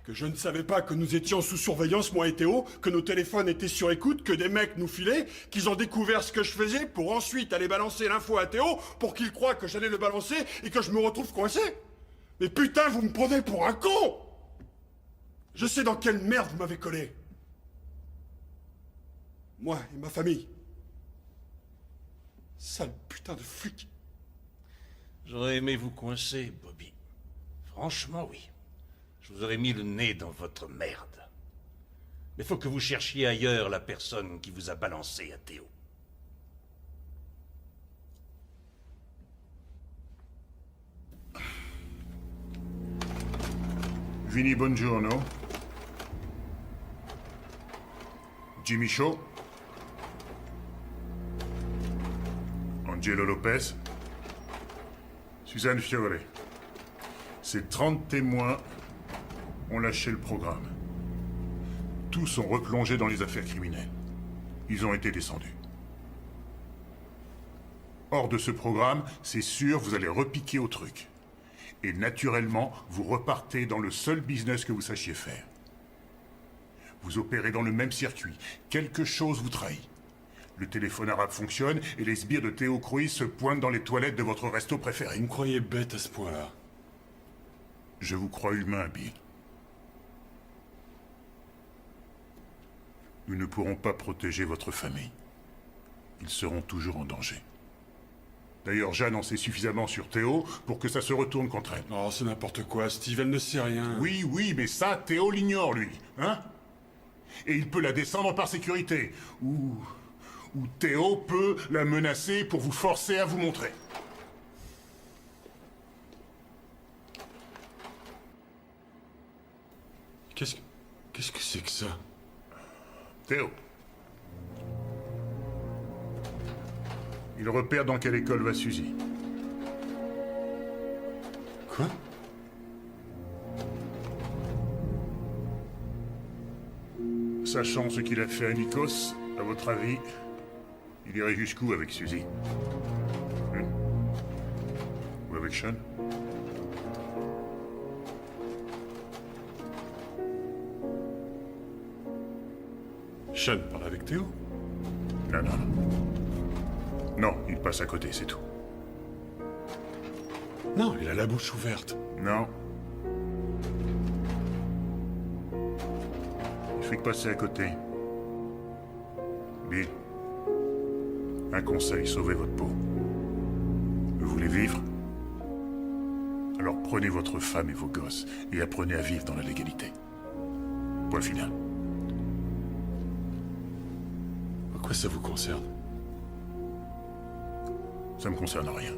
Que je ne savais pas que nous étions sous surveillance, moi et Théo, que nos téléphones étaient sur écoute, que des mecs nous filaient, qu'ils ont découvert ce que je faisais pour ensuite aller balancer l'info à Théo pour qu'il croie que j'allais le balancer et que je me retrouve coincé? Mais putain, vous me prenez pour un con! Je sais dans quelle merde vous m'avez collé. Moi et ma famille. Sale putain de flic. J'aurais aimé vous coincer, Bobby. Franchement, oui. Je vous aurais mis le nez dans votre merde. Mais faut que vous cherchiez ailleurs la personne qui vous a balancé à Théo. Vinny Bongiorno. Jimmy Shaw. Angelo Lopez. Suzanne Fiore. Ces 30 témoins ont lâché le programme. Tous ont replongé dans les affaires criminelles. Ils ont été descendus. Hors de ce programme, c'est sûr, vous allez repiquer au truc. Et naturellement, vous repartez dans le seul business que vous sachiez faire. Vous opérez dans le même circuit. Quelque chose vous trahit. Le téléphone arabe fonctionne et les sbires de Theo Cruz se pointent dans les toilettes de votre resto préféré. Vous me croyez bête à ce point-là? Je vous crois humain, Bill. Nous ne pourrons pas protéger votre famille. Ils seront toujours en danger. D'ailleurs, Jeanne en sait suffisamment sur Théo pour que ça se retourne contre elle. Oh, c'est n'importe quoi, Steve, elle ne sait rien. Oui, mais ça, Théo l'ignore, lui. Hein? Et il peut la descendre par sécurité. Ou Théo peut la menacer pour vous forcer à vous montrer. Qu'est-ce que c'est que ça? Théo. Il repère dans quelle école va Suzy. Quoi? Sachant ce qu'il a fait à Nikos, à votre avis, il irait jusqu'où avec Suzy? Ou avec Sean? Sean parle avec Théo? Non, non, non. Non, il passe à côté, c'est tout. Non, il a la bouche ouverte. Non. Il fait que passer à côté. Bill. Un conseil, sauvez votre peau. Vous voulez vivre? Alors prenez votre femme et vos gosses et apprenez à vivre dans la légalité. Point final. Pourquoi ça vous concerne? Ça me concerne rien.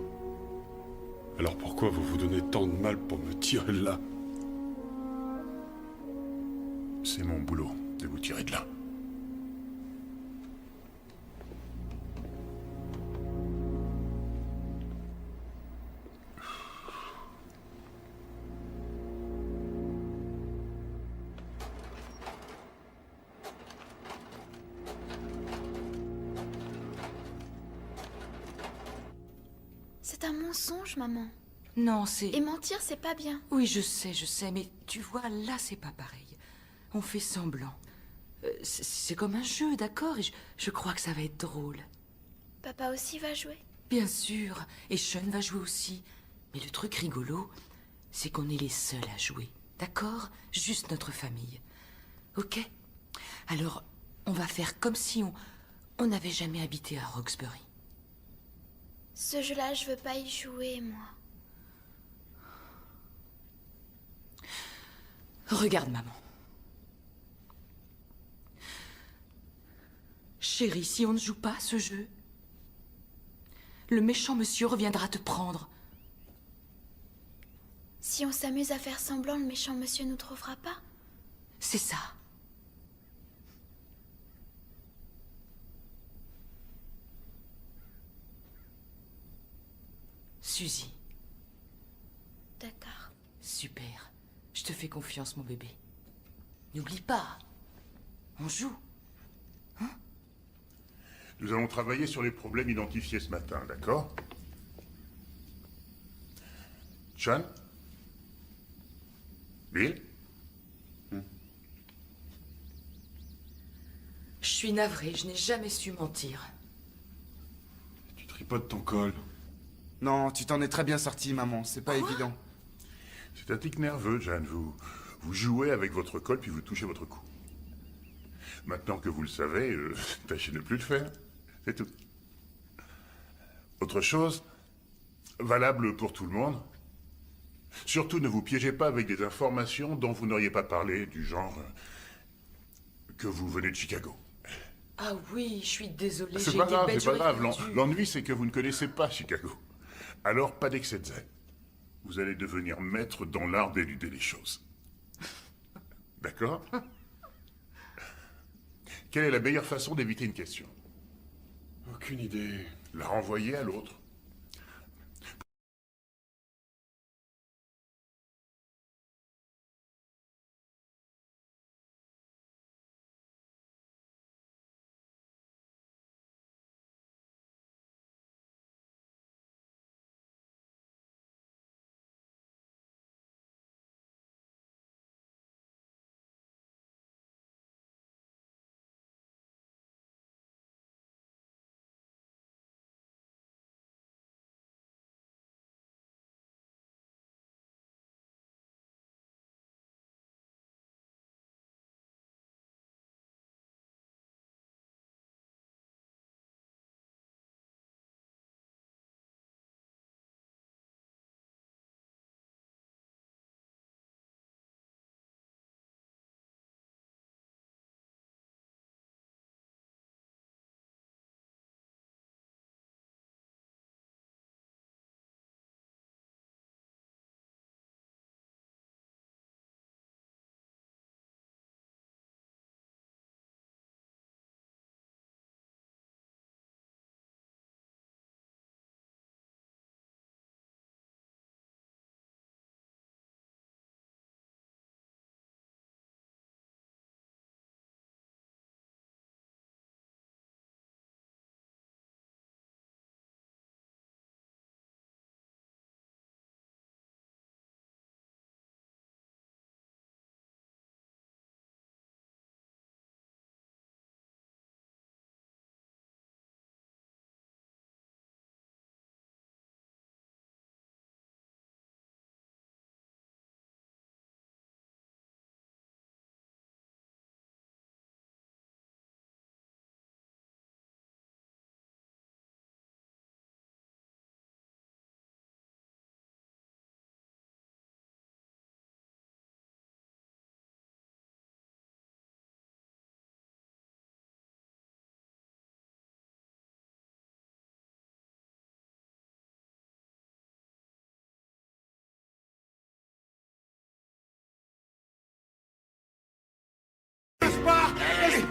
Alors pourquoi vous vous donnez tant de mal pour me tirer de là? C'est mon boulot de vous tirer de là. C'est un mensonge, maman. Non, c'est... Et mentir, c'est pas bien. Oui, je sais, mais tu vois, là, c'est pas pareil. On fait semblant. C'est comme un jeu, d'accord? Et je crois que ça va être drôle. Papa aussi va jouer. Bien sûr, et Sean va jouer aussi. Mais le truc rigolo, c'est qu'on est les seuls à jouer, d'accord? Juste notre famille. Ok? Alors, on va faire comme si on n'avait jamais habité à Roxbury. Ce jeu-là, je veux pas y jouer, moi. Regarde, maman. Chérie, si on ne joue pas à ce jeu, le méchant monsieur reviendra te prendre. Si on s'amuse à faire semblant, le méchant monsieur nous trouvera pas. C'est ça. Suzy. D'accord. Super. Je te fais confiance, mon bébé. N'oublie pas. On joue. Nous allons travailler sur les problèmes identifiés ce matin, d'accord? Sean? Bill? Je suis navrée, je n'ai jamais su mentir. Tu tripotes ton col. Non, tu t'en es très bien sorti, maman. C'est pas évident. C'est un tic nerveux, Jeanne. Vous jouez avec votre col puis vous touchez votre cou. Maintenant que vous le savez, tâchez de ne plus le faire. C'est tout. Autre chose, valable pour tout le monde. Surtout ne vous piégez pas avec des informations dont vous n'auriez pas parlé, du genre que vous venez de Chicago. Ah oui, je suis désolée. C'est j'ai pas été grave, bête, c'est pas j'aurais grave. pas dû. L'ennui, c'est que vous ne connaissez pas Chicago. Alors, pas d'excès de zèle. Vous allez devenir maître dans l'art d'éluder les choses. D'accord? Quelle est la meilleure façon d'éviter une question? Aucune idée. La renvoyer à l'autre.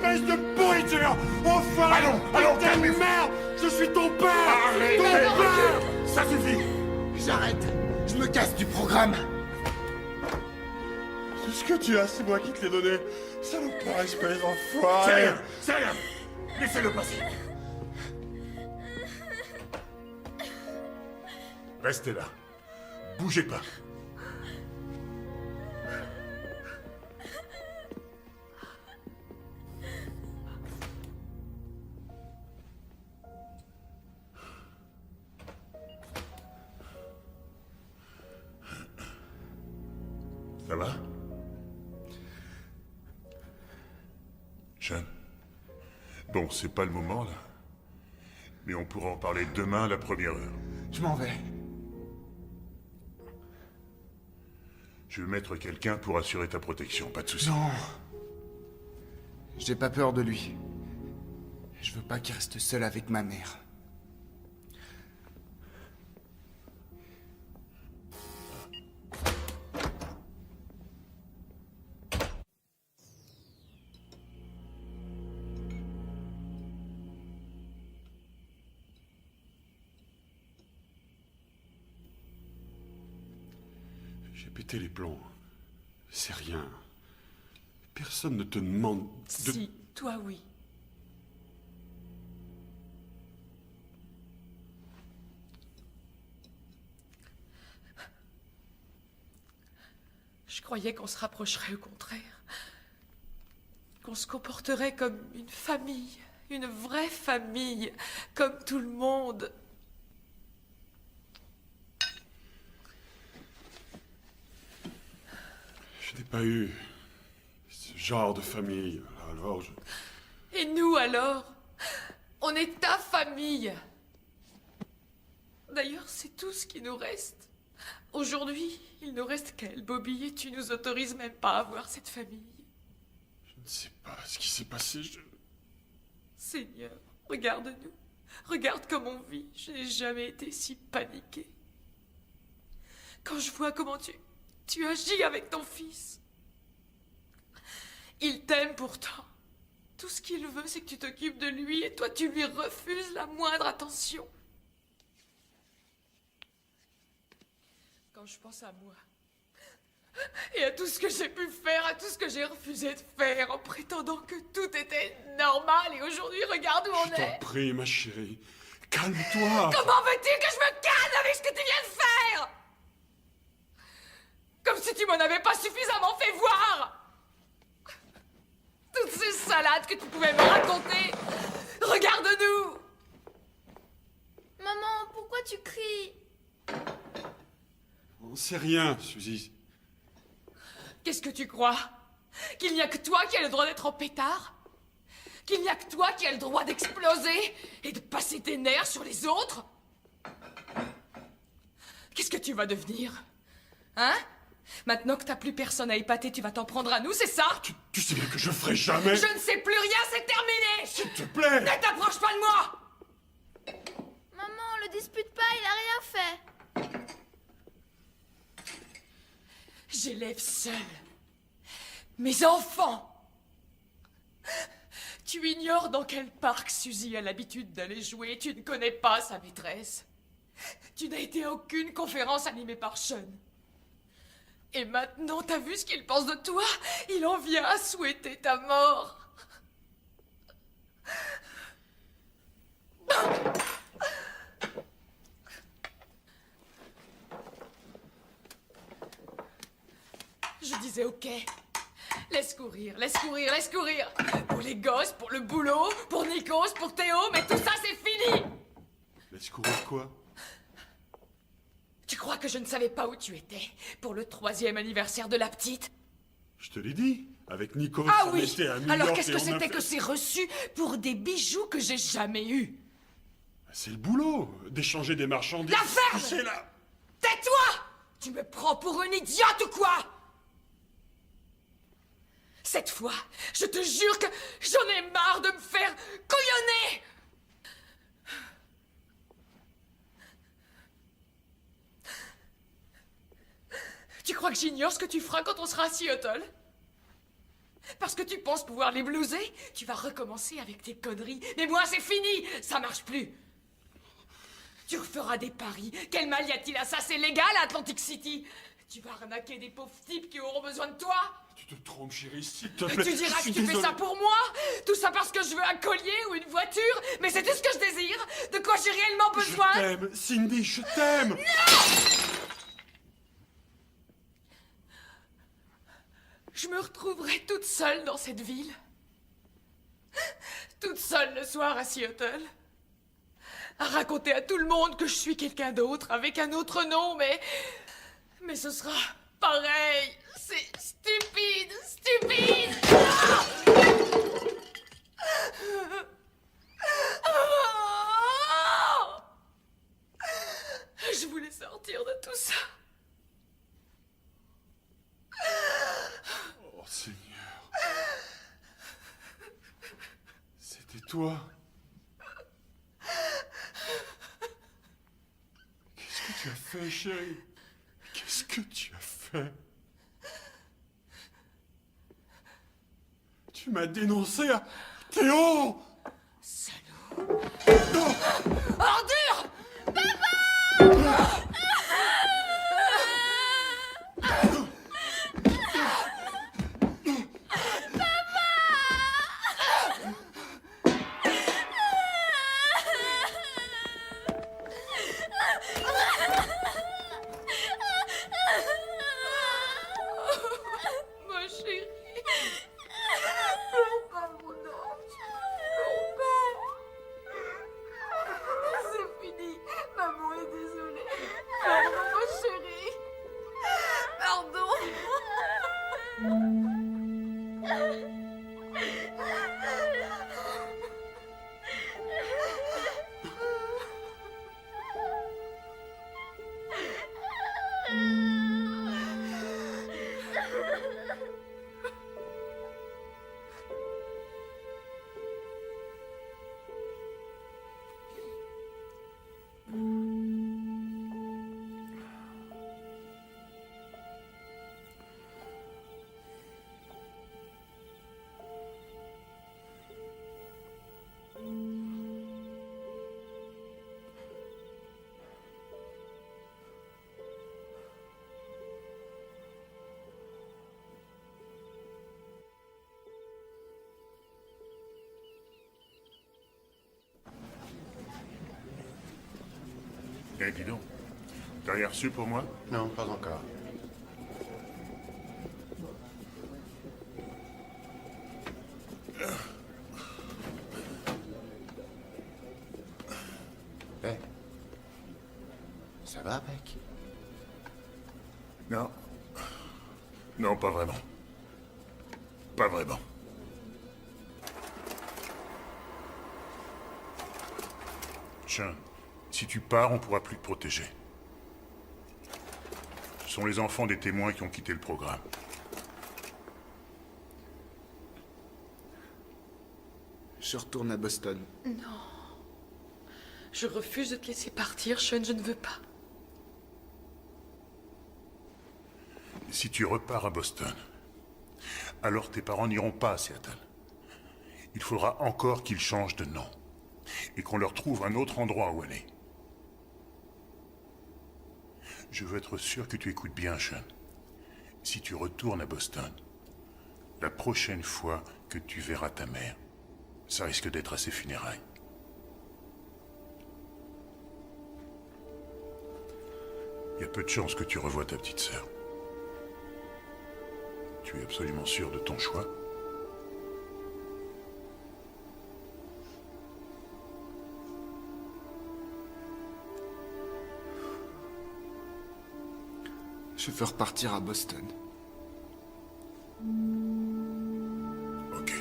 espèce de pourriture! Enfin! Allons, putain de calmez-vous. merde! Je suis ton père! Arrêtez. Ton père! Ça suffit! J'arrête. Je me casse du programme. Tout ce que tu as, c'est moi qui te l'ai donné. Salopard, espèce d'enfoiré! C'est rien! Laissez-le passer! Restez là. Bougez pas. Ça va? Jeanne? Bon, c'est pas le moment, là. Mais on pourra en parler demain à la première heure. Je m'en vais. Je vais mettre quelqu'un pour assurer ta protection, pas de soucis. Non. J'ai pas peur de lui. Je veux pas qu'il reste seul avec ma mère. J'ai pété les plombs. C'est rien. Personne ne te demande de... Si, toi oui. Je croyais qu'on se rapprocherait au contraire. Qu'on se comporterait comme une famille, une vraie famille, comme tout le monde. Je n'ai pas eu ce genre de famille. Alors je... Et nous alors? On est ta famille. D'ailleurs, c'est tout ce qui nous reste. Aujourd'hui, il ne reste qu'elle, Bobby, et tu nous autorises même pas à voir cette famille. Je ne sais pas ce qui s'est passé. Seigneur, regarde-nous. Regarde comme on vit. Je n'ai jamais été si paniquée. Quand je vois comment tu agis avec ton fils. Il t'aime pourtant. Tout ce qu'il veut, c'est que tu t'occupes de lui et toi, tu lui refuses la moindre attention. Quand je pense à moi, et à tout ce que j'ai pu faire, à tout ce que j'ai refusé de faire, en prétendant que tout était normal, et aujourd'hui, regarde où on Je t'en est. prie, ma chérie. Calme-toi. Comment veux-tu que je me calme avec ce que tu viens de faire? Comme si tu m'en avais pas suffisamment fait voir. Toutes ces salades que tu pouvais me raconter. Regarde-nous. Maman, pourquoi tu cries? On sait rien, Suzy. Qu'est-ce que tu crois? Qu'il n'y a que toi qui as le droit d'être en pétard? Qu'il n'y a que toi qui as le droit d'exploser et de passer tes nerfs sur les autres? Qu'est-ce que tu vas devenir? Hein? Maintenant que t'as plus personne à épater, tu vas t'en prendre à nous, c'est ça? Tu sais bien que je ferai jamais... Je ne sais plus rien, c'est terminé! S'il te plaît! Ne t'approche pas de moi! Maman, le dispute pas, il a rien fait. J'élève seule mes enfants. Tu ignores dans quel parc Suzy a l'habitude d'aller jouer. Tu ne connais pas sa maîtresse. Tu n'as été à aucune conférence animée par Sean. Et maintenant, t'as vu ce qu'il pense de toi? Il en vient à souhaiter ta mort. Je disais ok. Laisse courir, laisse courir, laisse courir. Pour les gosses, pour le boulot, pour Nikos, pour Théo, mais tout ça c'est fini. Laisse courir quoi? Tu crois que je ne savais pas où tu étais pour le 3e anniversaire de la petite? Je te l'ai dit. Avec Nico, Ah on oui. était à New Alors York qu'est-ce et que on a c'était fait- que ces reçus pour des bijoux que j'ai jamais eus? C'est le boulot, d'échanger des marchandises. La ferme! Tu sais, là. Tais-toi! Tu me prends pour une idiote ou quoi? Cette fois, je te jure que j'en ai marre de me faire couillonner! Tu crois que j'ignore ce que tu feras quand on sera à Seattle? Parce parce que tu penses pouvoir les blouser, tu vas recommencer avec tes conneries. Mais moi, c'est fini. Ça marche plus. Tu referas des paris. Quel mal y a-t-il à ça? C'est légal à Atlantic City. Tu vas arnaquer des pauvres types qui auront besoin de toi. Tu te trompes, chérie, s'il te plaît. Tu diras Je suis que tu fais désolé. ça pour moi. Tout ça parce que je veux un collier ou une voiture. Mais c'est tout ce que je désire. De quoi j'ai réellement besoin. Je t'aime, Cindy, je t'aime. Non! Je me retrouverai toute seule dans cette ville. Toute seule le soir à Seattle. À raconter à tout le monde que je suis quelqu'un d'autre, avec un autre nom, mais ce sera pareil. C'est stupide, stupide. Je voulais sortir de tout ça. Oh, Seigneur. C'était toi. Qu'est-ce que tu as fait, chérie? Qu'est-ce que tu as fait? Tu m'as dénoncé à Théo! Salaud! Non! Ordure! Papa! Ma chérie. Pleure pas, mon ange. Pleure pas. C'est fini. Maman est désolée. Pardon, ma chérie. Pardon. Eh, dis donc. T'as rien reçu pour moi? Non, pas encore. Eh. Ça va, Beck? Non. Non, pas vraiment. Pas vraiment. Sean, si tu pars, on pourra plus te protéger. Ce sont les enfants des témoins qui ont quitté le programme. Je retourne à Boston. Non. Je refuse de te laisser partir, Sean, je ne veux pas. Si tu repars à Boston, alors tes parents n'iront pas à Seattle. Il faudra encore qu'ils changent de nom et qu'on leur trouve un autre endroit où aller. Je veux être sûr que tu écoutes bien, Sean. Si tu retournes à Boston, la prochaine fois que tu verras ta mère, ça risque d'être à ses funérailles. Il y a peu de chances que tu revoies ta petite sœur. Tu es absolument sûr de ton choix? Je veux repartir à Boston. Ok.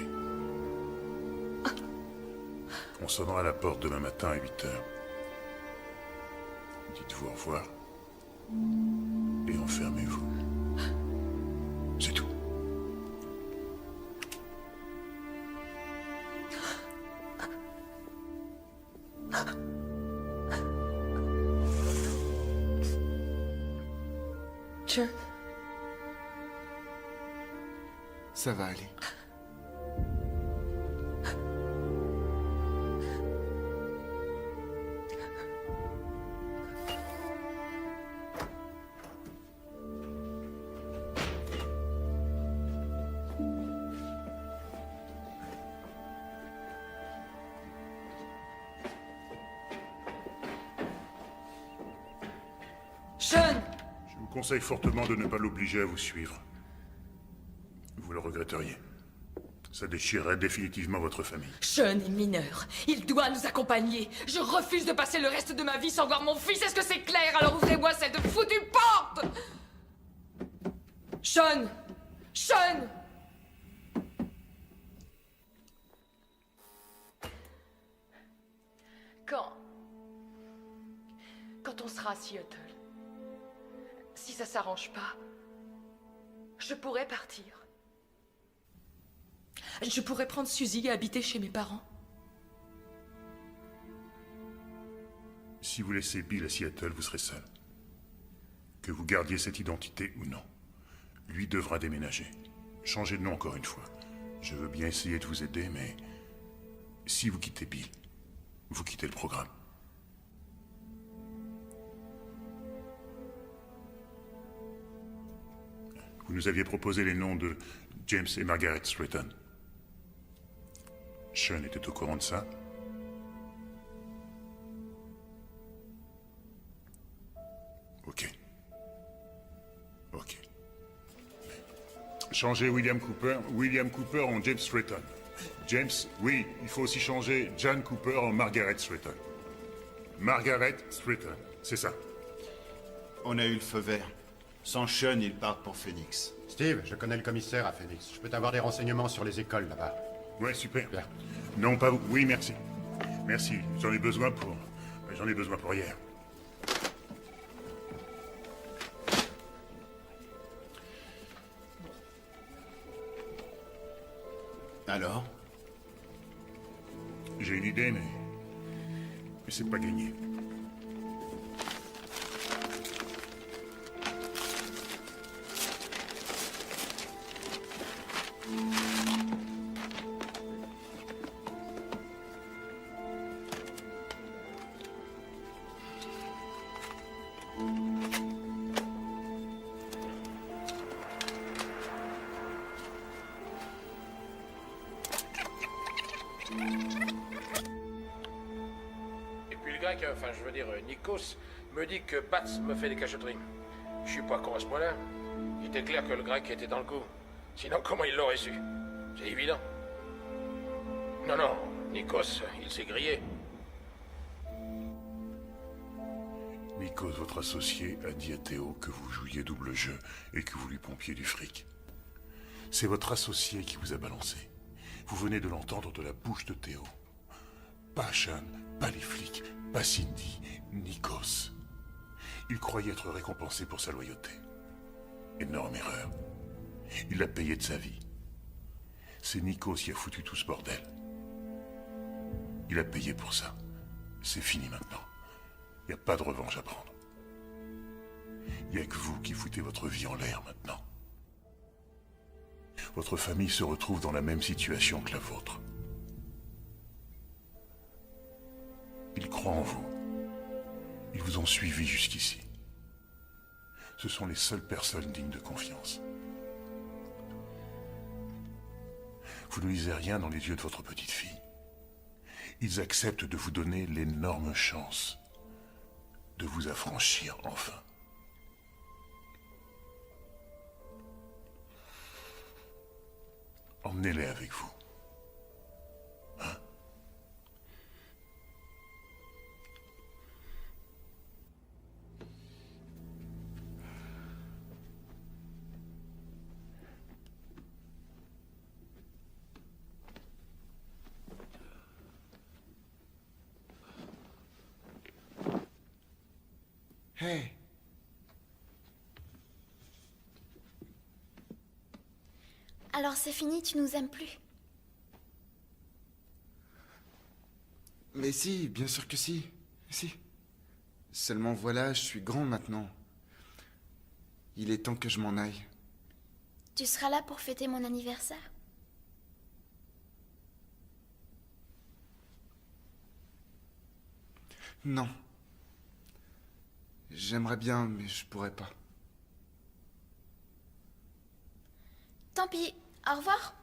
On sonnera à la porte demain matin à 8 heures. Dites-vous au revoir. Et enfermez-vous. C'est tout. Sean. Ça va aller. Sean! Je vous conseille fortement de ne pas l'obliger à vous suivre. Vous le regretteriez. Ça déchirerait définitivement votre famille. Sean est mineur. Il doit nous accompagner. Je refuse de passer le reste de ma vie sans voir mon fils. Est-ce que c'est clair? Alors ouvrez-moi cette foutue porte! Sean! Sean! Quand on sera à Seattle, si ça s'arrange pas, je pourrais partir. Je pourrais prendre Suzy et habiter chez mes parents. Si vous laissez Bill à Seattle, vous serez seul. Que vous gardiez cette identité ou non, lui devra déménager. Changez de nom encore une fois. Je veux bien essayer de vous aider, mais si vous quittez Bill, vous quittez le programme. Vous nous aviez proposé les noms de James et Margaret Stratton. Sean était au courant de ça? Ok. Ok. Changez William Cooper en James Stratton. James, oui, il faut aussi changer Jan Cooper en Margaret Stratton. Margaret Stratton, c'est ça. On a eu le feu vert. Sans Sean, ils partent pour Phoenix. Steve, je connais le commissaire à Phoenix. Je peux t'avoir des renseignements sur les écoles là-bas. Ouais, super. Bien. Non, pas vous. Oui, merci. Merci. J'en ai besoin pour hier. Alors? J'ai une idée, mais c'est pas gagné. Et puis le grec, enfin je veux dire Nikos, me dit que Bats me fait des cachotteries. Je suis pas con à ce point-là. Il était clair que le grec était dans le coup. Sinon comment il l'aurait su? C'est évident. Non, non, Nikos, il s'est grillé. Nikos, votre associé, a dit à Théo que vous jouiez double jeu et que vous lui pompiez du fric. C'est votre associé qui vous a balancé. Vous venez de l'entendre de la bouche de Théo. Pas Sean, pas les flics, pas Cindy, Nikos. Il croyait être récompensé pour sa loyauté. Énorme erreur. Il l'a payé de sa vie. C'est Nikos qui a foutu tout ce bordel. Il a payé pour ça. C'est fini maintenant. Il n'y a pas de revanche à prendre. Il n'y a que vous qui foutez votre vie en l'air maintenant. Votre famille se retrouve dans la même situation que la vôtre. Ils croient en vous. Ils vous ont suivi jusqu'ici. Ce sont les seules personnes dignes de confiance. Vous ne lisez rien dans les yeux de votre petite fille. Ils acceptent de vous donner l'énorme chance de vous affranchir enfin. Emmenez-les avec vous. Hein? Hey. Alors c'est fini, tu nous aimes plus? Mais si, bien sûr que si. Si. Seulement voilà, je suis grand maintenant. Il est temps que je m'en aille. Tu seras là pour fêter mon anniversaire? Non. J'aimerais bien, mais je pourrais pas. Tant pis, au revoir.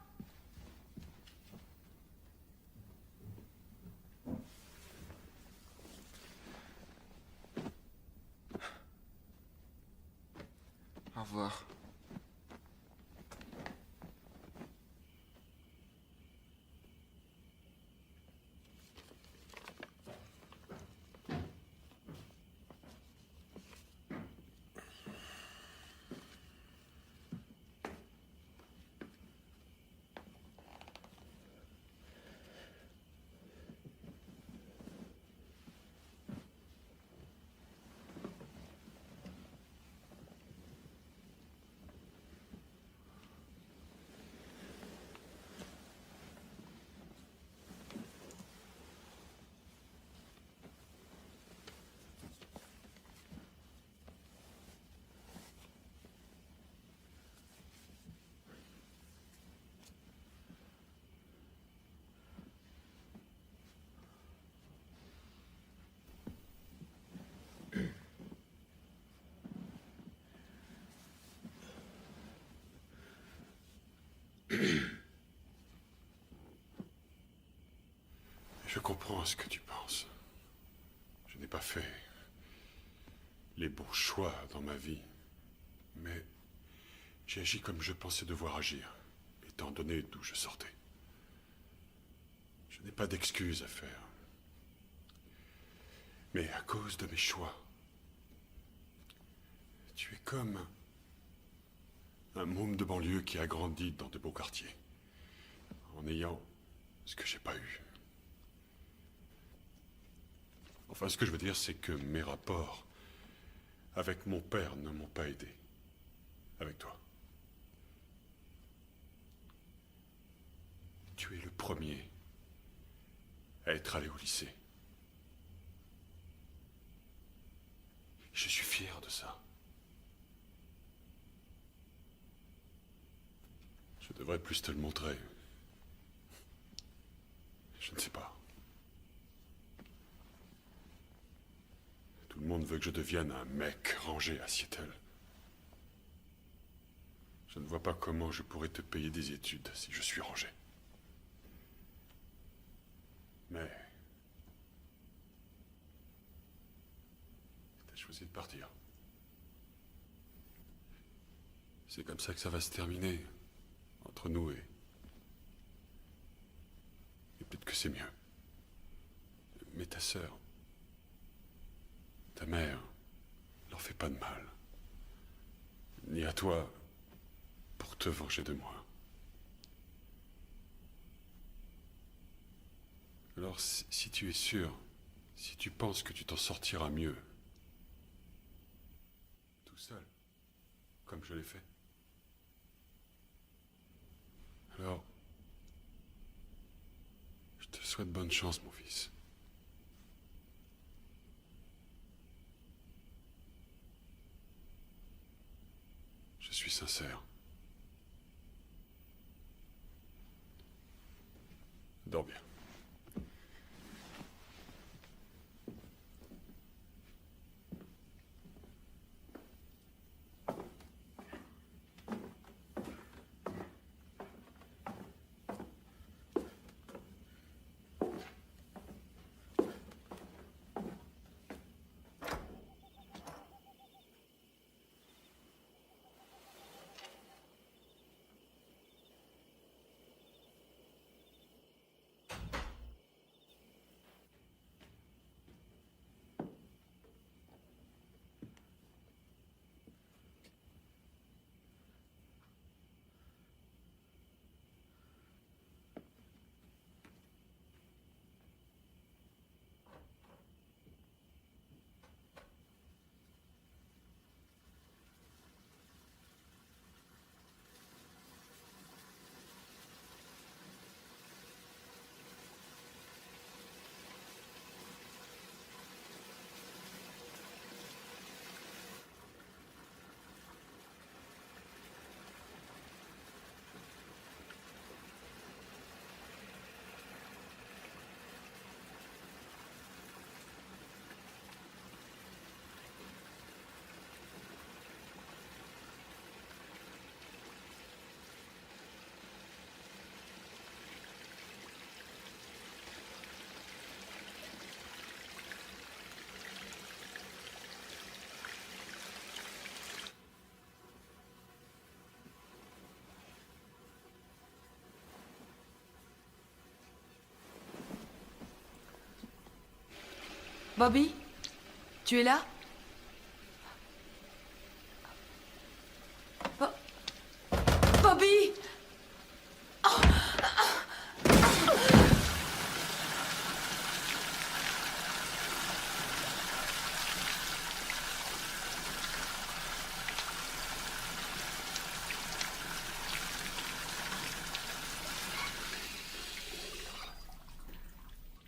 revoir. Je comprends ce que tu penses. Je n'ai pas fait les bons choix dans ma vie, mais j'ai agi comme je pensais devoir agir, étant donné d'où je sortais. Je n'ai pas d'excuses à faire. Mais à cause de mes choix, tu es comme un môme de banlieue qui a grandi dans de beaux quartiers, en ayant ce que j'ai pas eu. Enfin, ce que je veux dire, c'est que mes rapports avec mon père ne m'ont pas aidé. Avec toi. Tu es le premier à être allé au lycée. Je suis fier de ça. Je devrais plus te le montrer. Je ne sais pas. Tout le monde veut que je devienne un mec rangé à Seattle. Je ne vois pas comment je pourrais te payer des études si je suis rangé. Mais... t'as choisi de partir. C'est comme ça que ça va se terminer, entre nous et peut-être que c'est mieux. Mais ta sœur... ta mère leur fait pas de mal. Ni à toi pour te venger de moi. Alors si tu es sûr, si tu penses que tu t'en sortiras mieux, tout seul, comme je l'ai fait, alors je te souhaite bonne chance, mon fils. Je suis sincère. Dors bien. Bobby? Tu es là? Bobby!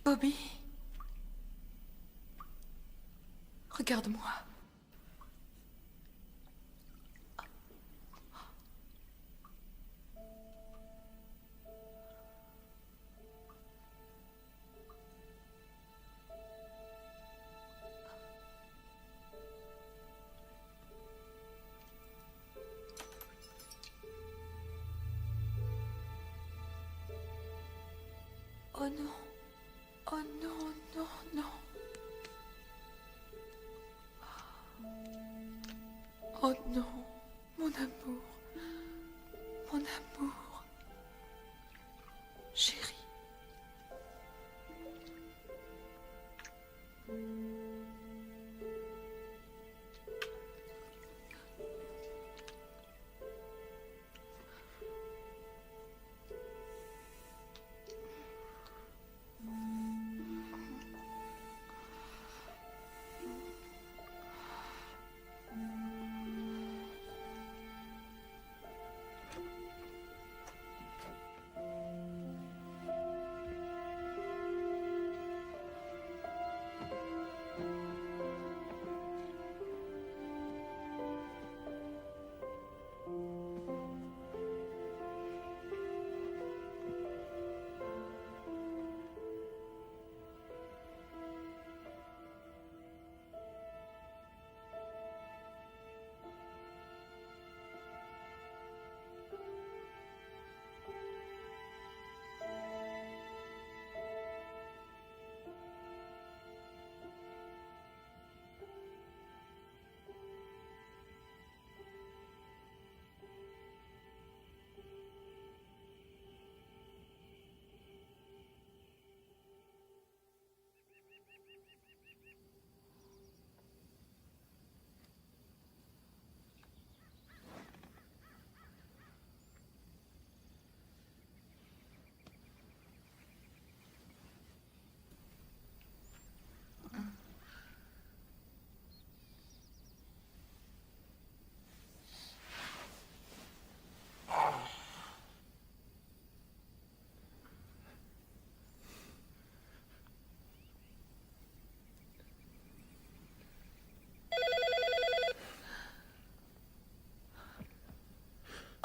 Bobby? Regarde-moi. Oh non. Oh non, non, non. Oh non, mon amour. Mon amour. Chérie.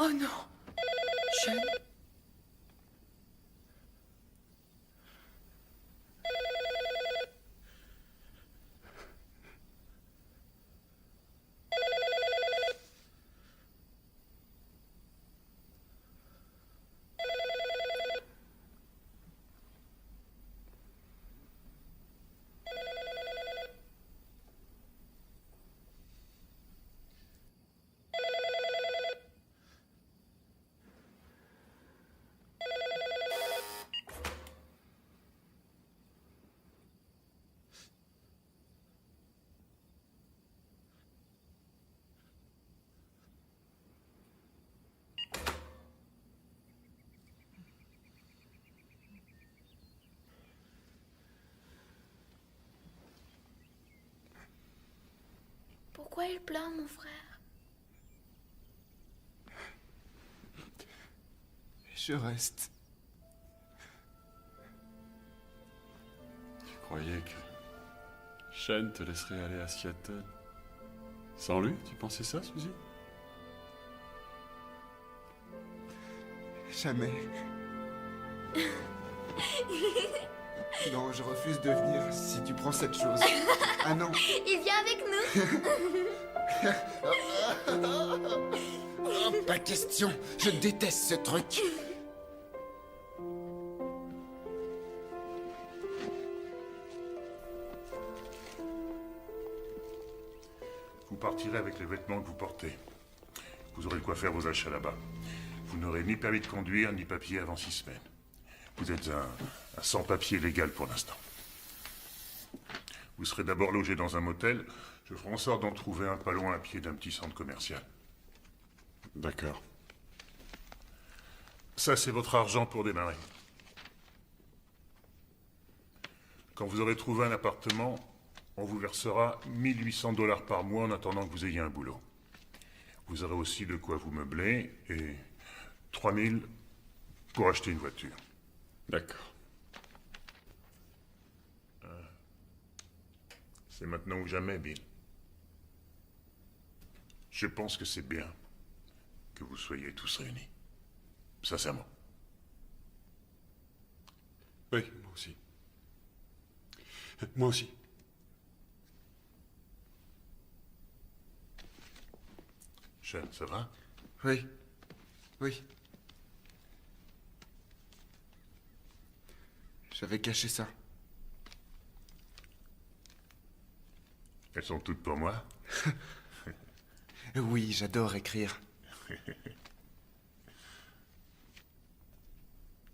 Oh non. Sean. Pourquoi il pleure, mon frère? Je reste. Tu croyais que Sean te laisserait aller à Seattle sans lui? Tu pensais ça, Suzy? Jamais. Non, je refuse de venir si tu prends cette chose. Ah non. Il vient avec nous. Oh, pas question. Je déteste ce truc. Vous partirez avec les vêtements que vous portez. Vous aurez de quoi faire vos achats là-bas. Vous n'aurez ni permis de conduire, ni papier avant 6 semaines. Vous êtes un sans-papier légal pour l'instant. Vous serez d'abord logé dans un motel. Je ferai en sorte d'en trouver un pas loin à pied d'un petit centre commercial. D'accord. Ça, c'est votre argent pour démarrer. Quand vous aurez trouvé un appartement, on vous versera 1800 $ par mois en attendant que vous ayez un boulot. Vous aurez aussi de quoi vous meubler et 3000 pour acheter une voiture. D'accord. C'est maintenant ou jamais, Bill. Je pense que c'est bien que vous soyez tous réunis. Sincèrement. Oui, moi aussi. Moi aussi. Sean, ça va? Oui. Oui. J'avais caché ça. Elles sont toutes pour moi? Oui, j'adore écrire.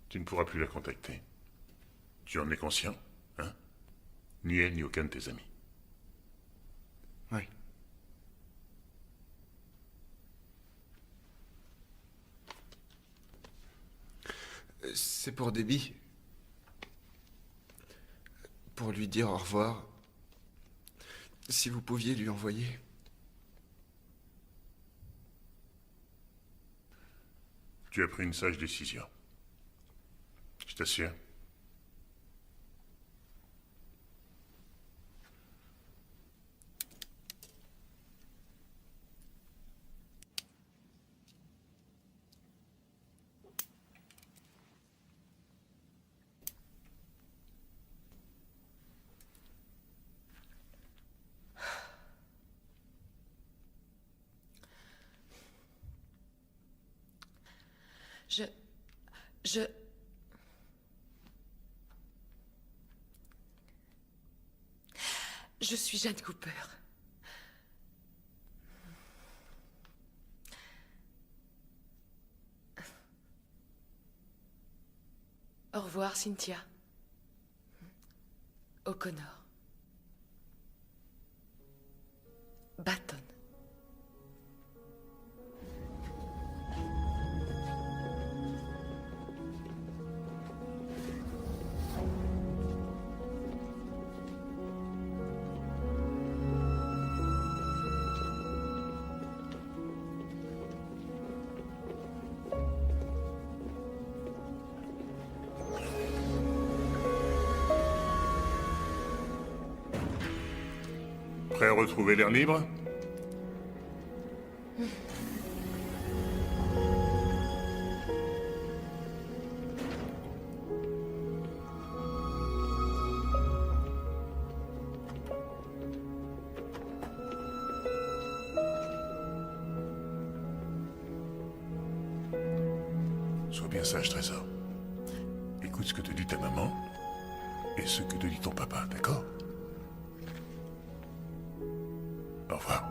Tu ne pourras plus la contacter. Tu en es conscient, hein? Ni elle, ni aucun de tes amis. Oui. C'est pour Debbie. Pour lui dire au revoir. Si vous pouviez lui envoyer. Tu as pris une sage décision. Je t'assure. Je suis Jeanne Cooper. Au revoir, Cynthia. O'Connor. Baton. Prêt à retrouver l'air libre? Sois bien sage, Trésor. Écoute ce que te dit ta maman et ce que te dit ton papa, d'accord? Au revoir.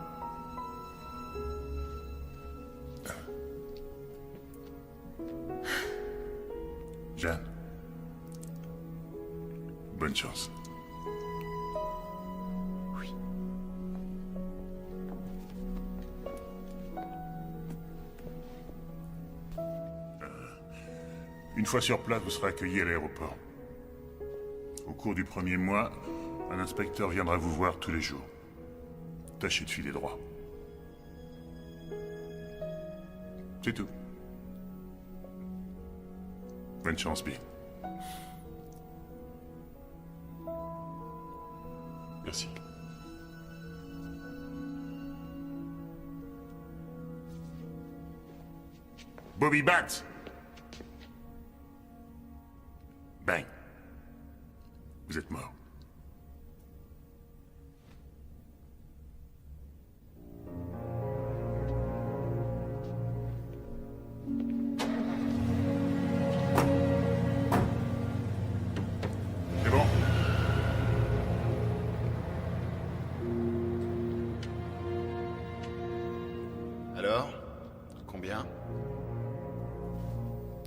Jeanne. Bonne chance. Oui. Une fois sur place, vous serez accueillis à l'aéroport. Au cours du premier mois, un inspecteur viendra vous voir tous les jours. Tâchez de filer droit. C'est tout. Bonne chance, Bill. Merci. Bobby Batts. Bang. Vous êtes mort. C'est bon. Alors? Combien?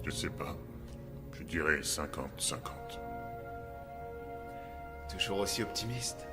Je sais pas. Je dirais 50-50. Toujours aussi optimiste?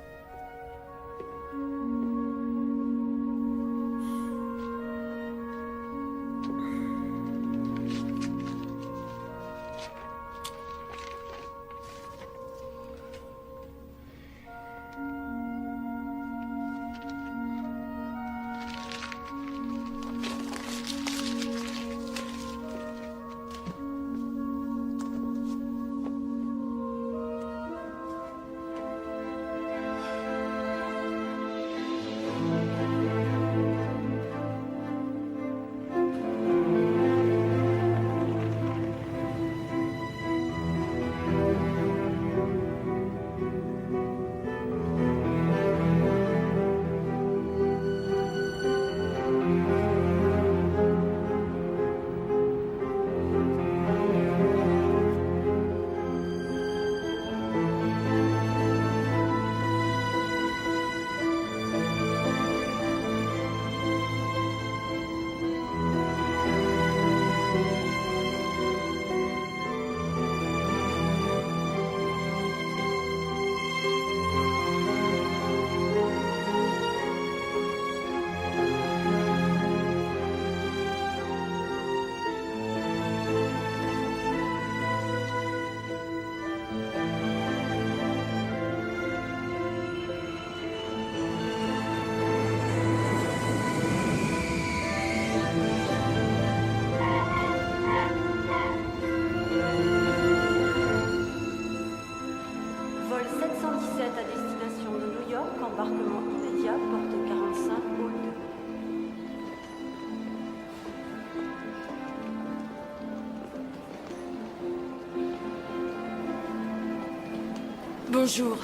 Bonjour,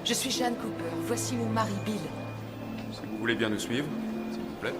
je suis Jeanne Cooper. Voici mon mari Bill. Si vous voulez bien nous suivre, s'il vous plaît.